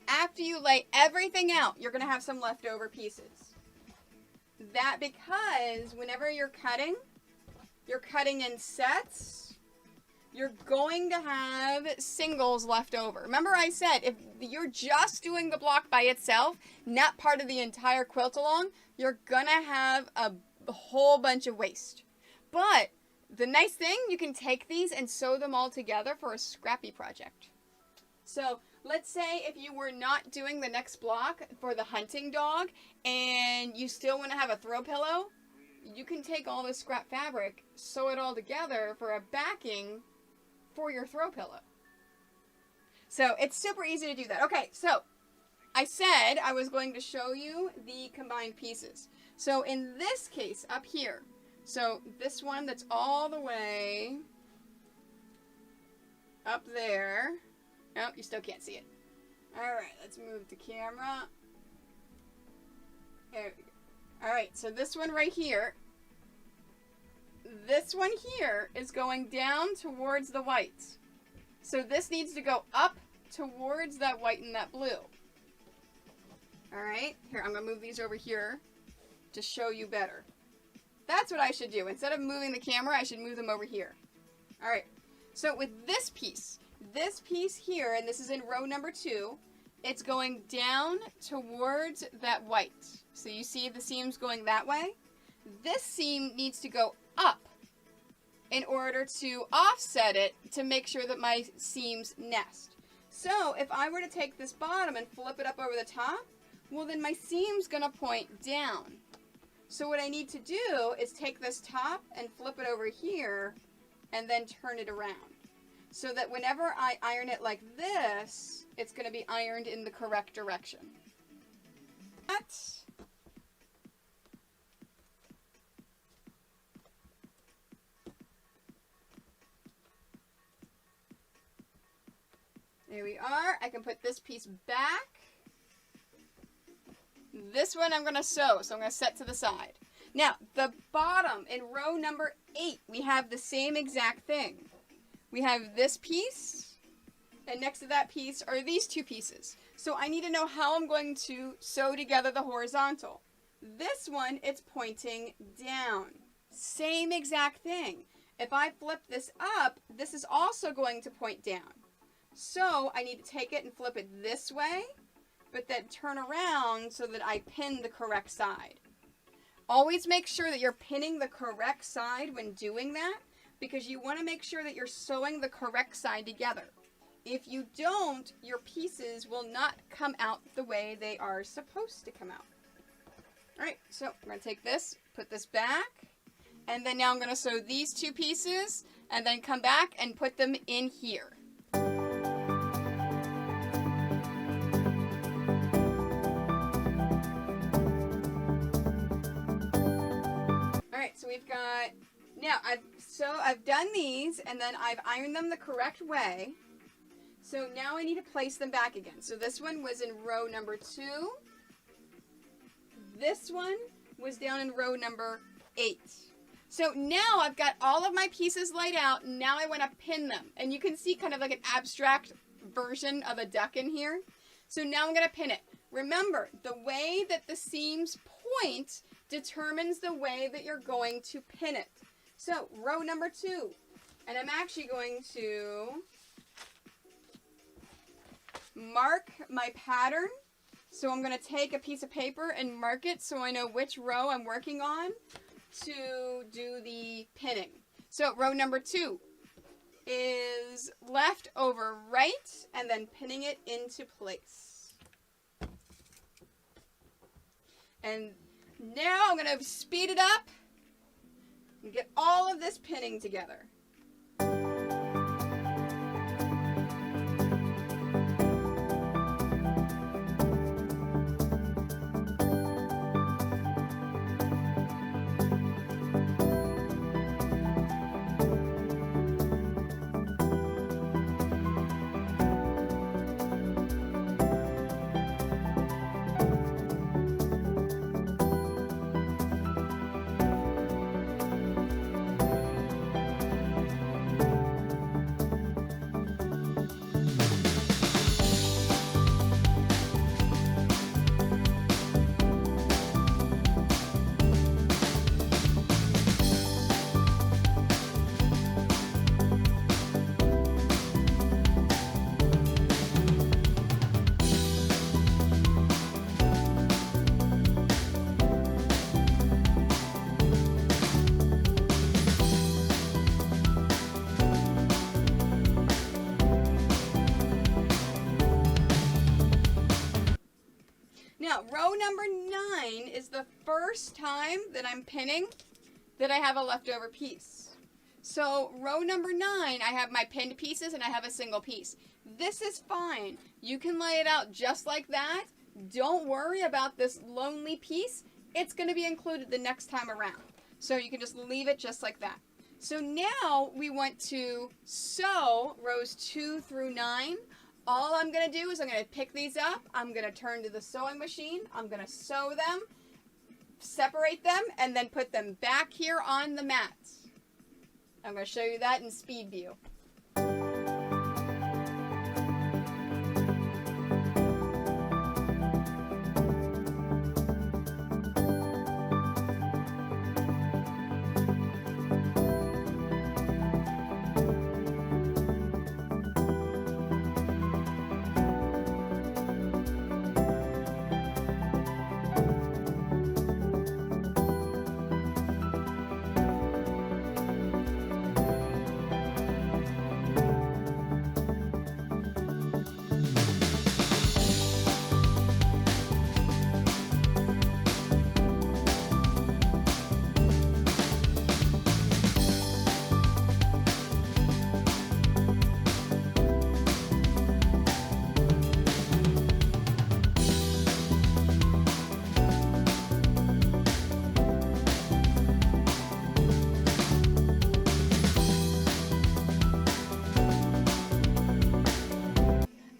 After you lay everything out, you're going to have some leftover pieces. That because whenever you're cutting in sets, you're going to have singles left over. Remember I said, if you're just doing the block by itself, not part of the entire quilt along, you're going to have a whole bunch of waste. But the nice thing, you can take these and sew them all together for a scrappy project. So let's say if you were not doing the next block for the hunting dog and you still want to have a throw pillow, you can take all this scrap fabric, sew it all together for a backing for your throw pillow. So it's super easy to do that. Okay, so I said I was going to show you the combined pieces. So in this case up here, so this one that's all the way up there. Oh, you still can't see it. Alright, let's move the camera. There we go. Alright, so this one right here. This one here is going down towards the white. So this needs to go up towards that white and that blue. Alright, here, I'm going to move these over here to show you better. That's what I should do. Instead of moving the camera, I should move them over here. Alright, so with this piece here, and this is in row number 2, it's going down towards that white. So you see the seams going that way? This seam needs to go up in order to offset it to make sure that my seams nest. So if I were to take this bottom and flip it up over the top, well then my seam's going to point down. So what I need to do is take this top and flip it over here and then turn it around. So that whenever I iron it like this, it's going to be ironed in the correct direction. There we are. I can put this piece back. This one I'm going to sew, so I'm going to set to the side. Now, the bottom in row number 8, we have the same exact thing. We have this piece, And next to that piece are these two pieces. So I need to know how I'm going to sew together the horizontal. This one, it's pointing down. Same exact thing. If I flip this up, this is also going to point down. So I need to take it and flip it this way, but then turn around so that I pin the correct side. Always make sure that you're pinning the correct side when doing that, because you want to make sure that you're sewing the correct side together. If you don't, your pieces will not come out the way they are supposed to come out. Alright, so I'm going to take this, put this back, and then now I'm going to sew these two pieces, and then come back and put them in here. Alright, so we've got, now I've done these, and then I've ironed them the correct way. So now I need to place them back again. So this one was in row number 2. This one was down in row number 8. So now I've got all of my pieces laid out. Now I want to pin them. And you can see kind of like an abstract version of a duck in here. So now I'm going to pin it. Remember, the way that the seams point determines the way that you're going to pin it. So row number 2. And I'm actually going to mark my pattern. So I'm going to take a piece of paper and mark it so I know which row I'm working on to do the pinning. So row number 2 is left over right and then pinning it into place. And now I'm going to speed it up and get all of this pinning together. Now, row number 9 is the first time that I'm pinning that I have a leftover piece. So, row number 9, I have my pinned pieces and I have a single piece. This is fine. You can lay it out just like that. Don't worry about this lonely piece. It's going to be included the next time around. So, you can just leave it just like that. So, now we want to sew rows 2 through 9. All I'm going to do is I'm going to pick these up, I'm going to turn to the sewing machine, I'm going to sew them, separate them, and then put them back here on the mat. I'm going to show you that in speed view.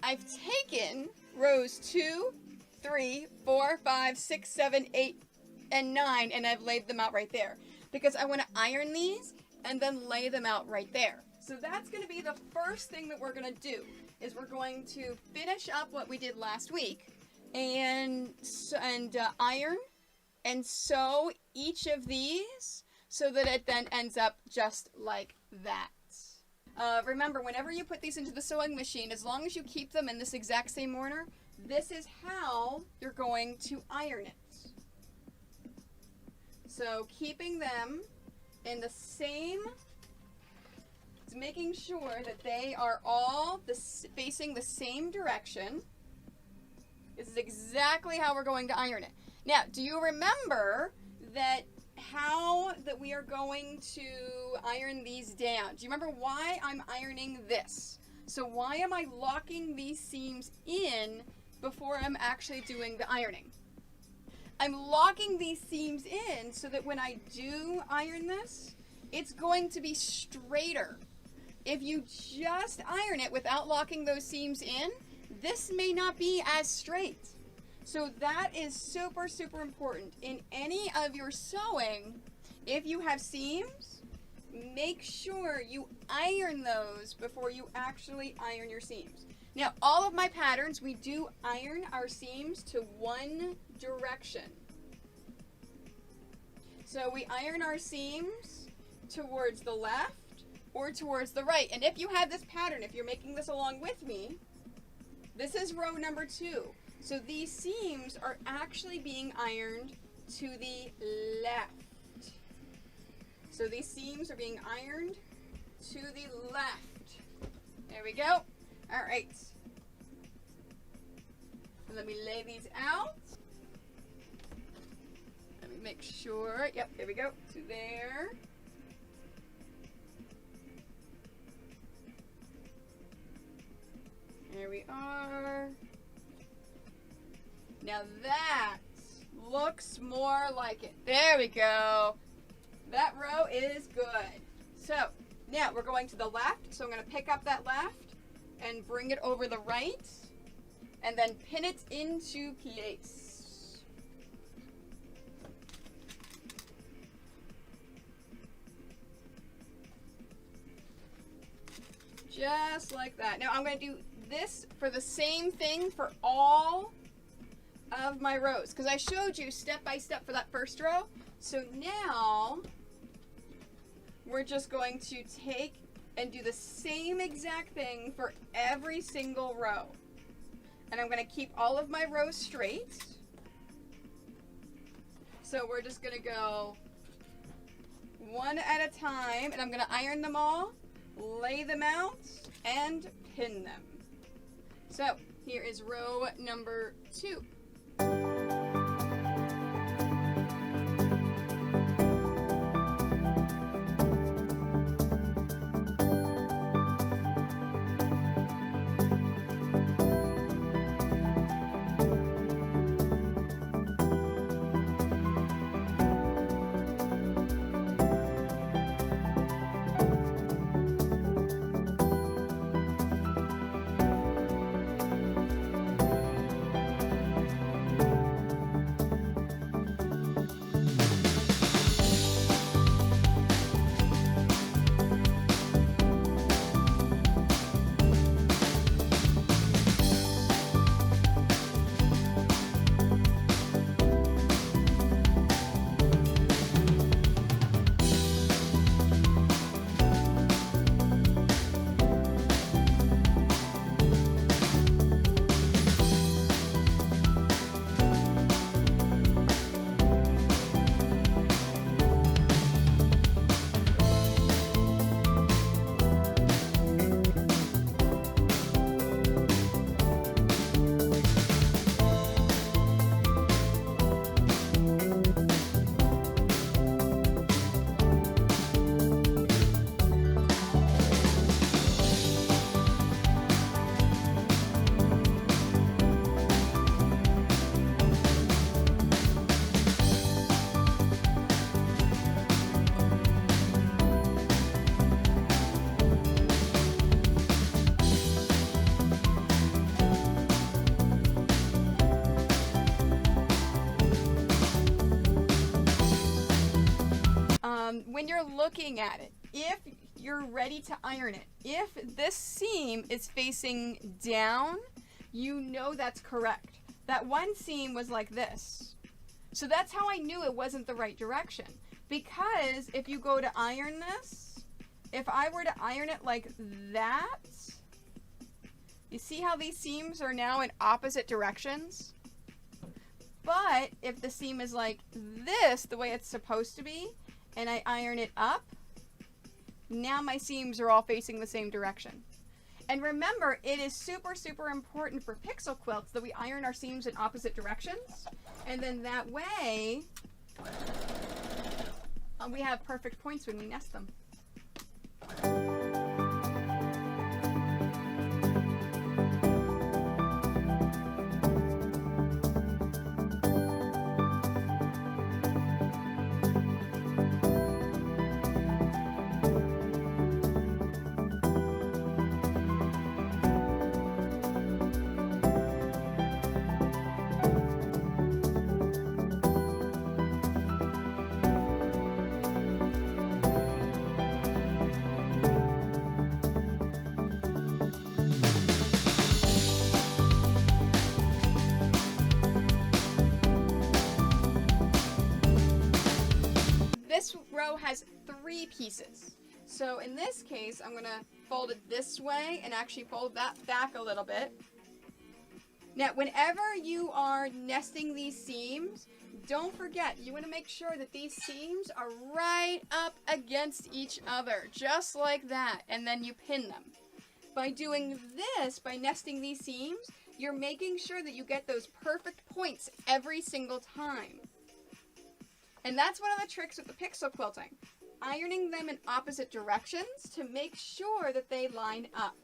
I've taken rows 2, 3, 4, 5, 6, 7, 8, and 9, and I've laid them out right there. Because I want to iron these and then lay them out right there. So that's going to be the first thing that we're going to do, is we're going to finish up what we did last week and iron and sew each of these so that it then ends up just like that. Remember, whenever you put these into the sewing machine, as long as you keep them in this exact same order, this is how you're going to iron it. So keeping them in the same, it's making sure that they are all facing the same direction. This is exactly how we're going to iron it. Now, do you remember that we are going to iron these down? Do you remember why I'm ironing this? So why am I locking these seams in before I'm actually doing the ironing? I'm locking these seams in so that when I do iron this, it's going to be straighter. If you just iron it without locking those seams in, this may not be as straight. So that is super, super important. In any of your sewing, if you have seams, make sure you iron those before you actually iron your seams. Now, all of my patterns, we do iron our seams to one direction. So we iron our seams towards the left or towards the right. And if you have this pattern, if you're making this along with me, this is row number 2. So these seams are actually being ironed to the left. So these seams are being ironed to the left. There we go. All right. Let me lay these out. Let me make sure. Yep, there we go. To there. There we are. Now that looks more like it. There we go. That row is good. So now we're going to the left. So I'm going to pick up that left and bring it over the right and then pin it into place. Just like that. Now I'm going to do this for the same thing for all of my rows, because I showed you step by step for that first row. So now we're just going to take and do the same exact thing for every single row. And I'm going to keep all of my rows straight. So we're just going to go one at a time, and I'm going to iron them all, lay them out, and pin them. So here is row number 2. When you're looking at it, if you're ready to iron it. If this seam is facing down, you know that's correct. That one seam was like this. So that's how I knew it wasn't the right direction. Because if you go to iron this, if I were to iron it like that, you see how these seams are now in opposite directions? But if the seam is like this, the way it's supposed to be, and I iron it up, now my seams are all facing the same direction. And remember, it is super, super important for pixel quilts that we iron our seams in opposite directions. And then that way, we have perfect points when we nest them. This row has 3 pieces. So in this case, I'm going to fold it this way and actually fold that back a little bit. Now, whenever you are nesting these seams, don't forget, you want to make sure that these seams are right up against each other, just like that, and then you pin them. By doing this, by nesting these seams, you're making sure that you get those perfect points every single time. And that's one of the tricks with the pixel quilting. Ironing them in opposite directions to make sure that they line up.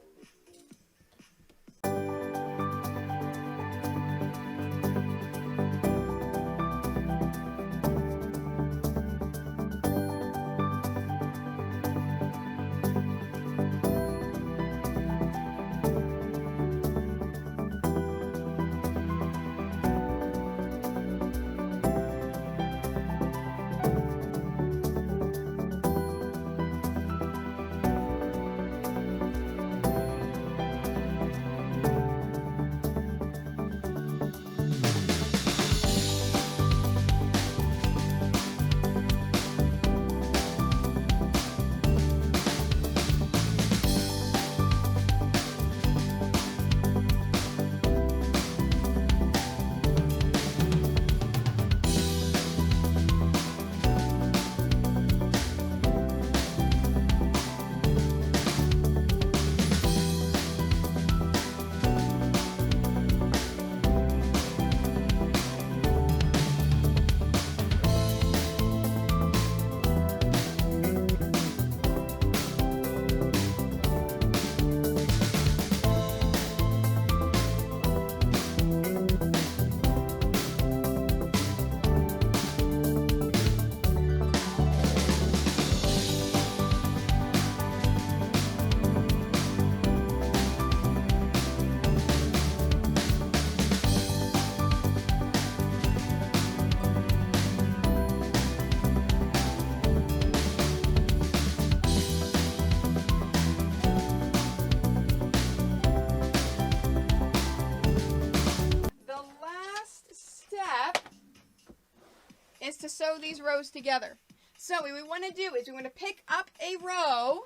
Is to sew these rows together. So what we want to do is we want to pick up a row.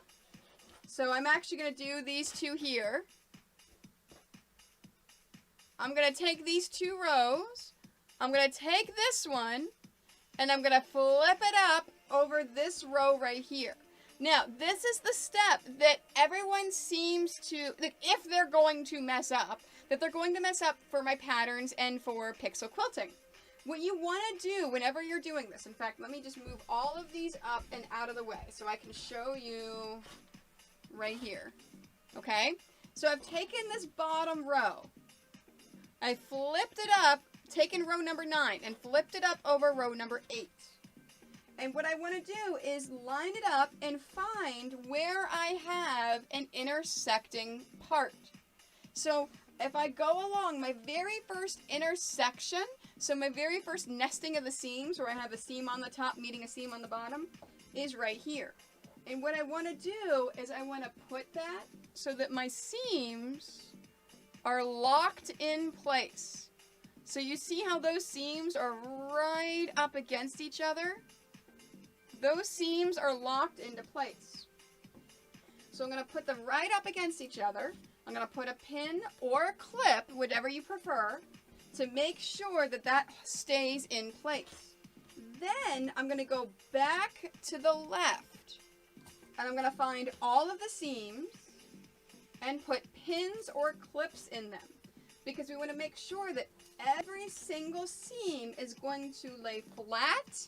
So I'm actually going to do these 2 here. I'm going to take these 2 rows. I'm going to take this one and I'm going to flip it up over this row right here. Now, this is the step that everyone seems to, that if they're going to mess up, that they're going to mess up for my patterns and for pixel quilting. What you want to do whenever you're doing this, in fact, let me just move all of these up and out of the way so I can show you right here. Okay? So I've taken this bottom row. I flipped it up, taken row number 9, and flipped it up over row number 8. And what I want to do is line it up and find where I have an intersecting part. So if I go along my very first intersection, so my very first nesting of the seams, where I have a seam on the top meeting a seam on the bottom, is right here. And what I want to do is I want to put that so that my seams are locked in place. So you see how those seams are right up against each other? Those seams are locked into place. So I'm going to put them right up against each other. I'm going to put a pin or a clip, whatever you prefer, to make sure that that stays in place. Then I'm going to go back to the left, and I'm going to find all of the seams and put pins or clips in them, because we want to make sure that every single seam is going to lay flat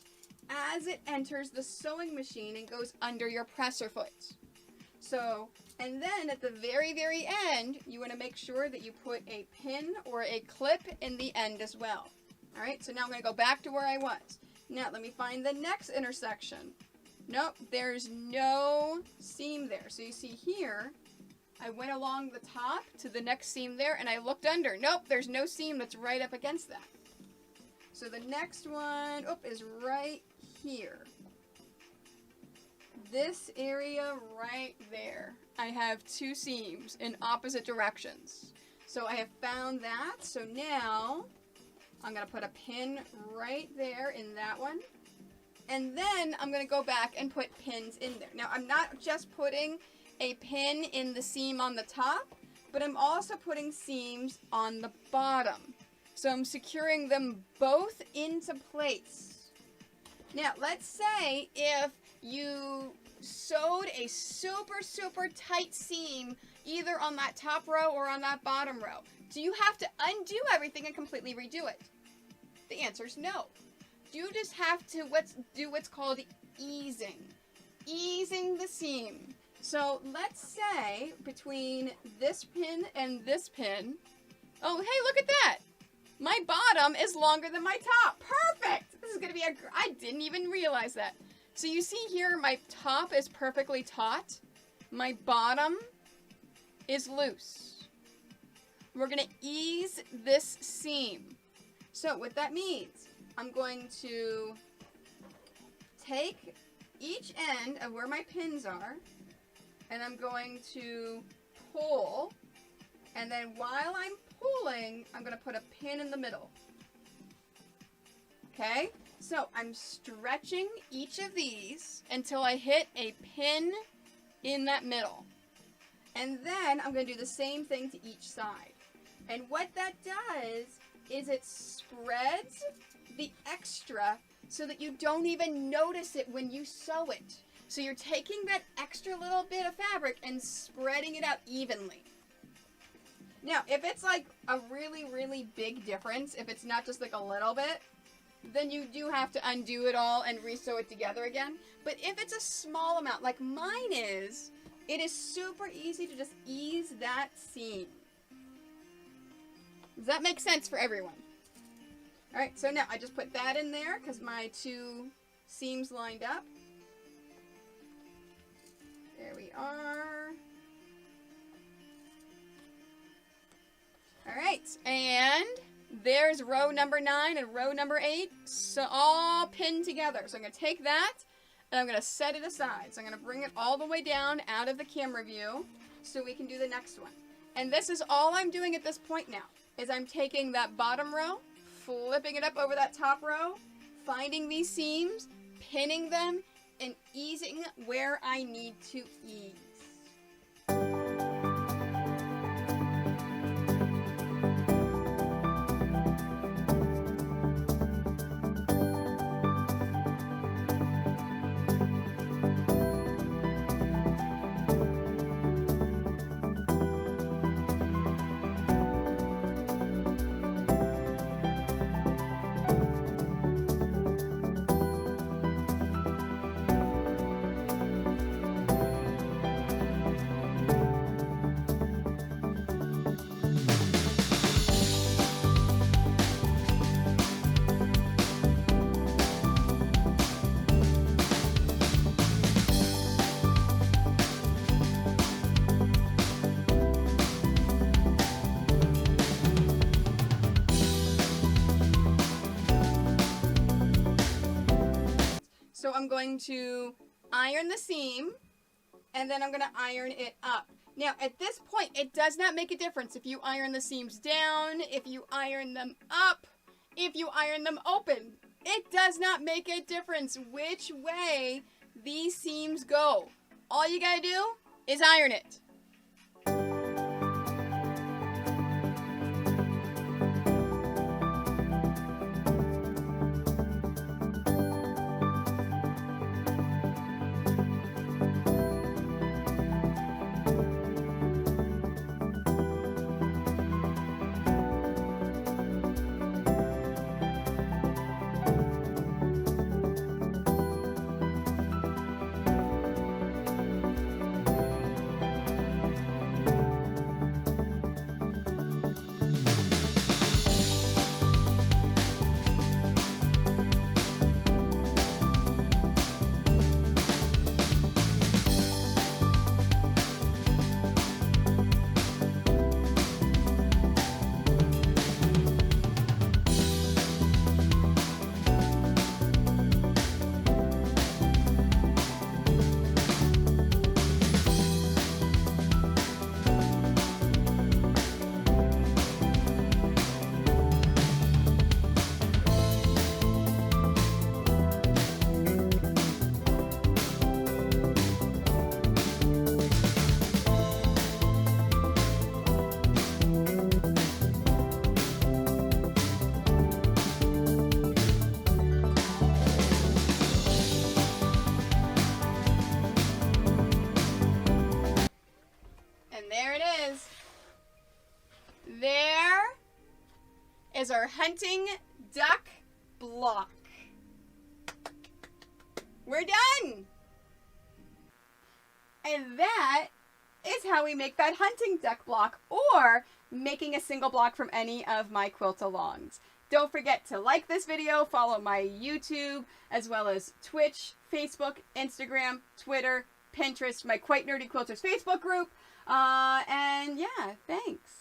as it enters the sewing machine and goes under your presser foot. So, and then at the very, very end, you want to make sure that you put a pin or a clip in the end as well. All right, so now I'm going to go back to where I was. Now, let me find the next intersection. Nope, there's no seam there. So you see here, I went along the top to the next seam there, and I looked under. Nope, there's no seam that's right up against that. So the next one, is right here. This area right there, I have two seams in opposite directions. So I have found that. So now I'm going to put a pin right there in that one. And then I'm going to go back and put pins in there. Now I'm not just putting a pin in the seam on the top, but I'm also putting seams on the bottom. So I'm securing them both into place. Now let's say if you sewed a super, super tight seam either on that top row or on that bottom row, do you have to undo everything and completely redo it? The answer is no. You just have to do what's called easing. Easing the seam. So let's say between this pin and this pin, oh hey, look at that! My bottom is longer than my top. Perfect! This is gonna be I didn't even realize that. So you see here, my top is perfectly taut. My bottom is loose. We're gonna ease this seam. So what that means, I'm going to take each end of where my pins are, and I'm going to pull, and then while I'm pulling, I'm going to put a pin in the middle. Okay? So I'm stretching each of these until I hit a pin in that middle. And then I'm going to do the same thing to each side. And what that does is it spreads the extra so that you don't even notice it when you sew it. So you're taking that extra little bit of fabric and spreading it out evenly. Now, if it's like a really, really big difference, if it's not just like a little bit, then you do have to undo it all and re-sew it together again. But if it's a small amount, like mine is, it is super easy to just ease that seam. Does that make sense for everyone? Alright, so now I just put that in there because my two seams lined up. There we are. Alright, and there's row number 9 and row number 8, so all pinned together. So I'm going to take that and I'm going to set it aside. So I'm going to bring it all the way down out of the camera view so we can do the next one. And this is all I'm doing at this point now, is I'm taking that bottom row, flipping it up over that top row, finding these seams, pinning them, and easing where I need to ease. So I'm going to iron the seam And then I'm going to iron it up. Now, at this point, it does not make a difference if you iron the seams down, if you iron them up, if you iron them open. It does not make a difference which way these seams go. All you got to do is iron it. There it is. There is our hunting duck block. We're done. And that is how we make that hunting duck block, or making a single block from any of my quilt-alongs. Don't forget to like this video, follow my YouTube, as well as Twitch, Facebook, Instagram, Twitter, Pinterest, my Quite Nerdy Quilters Facebook group. And yeah, thanks.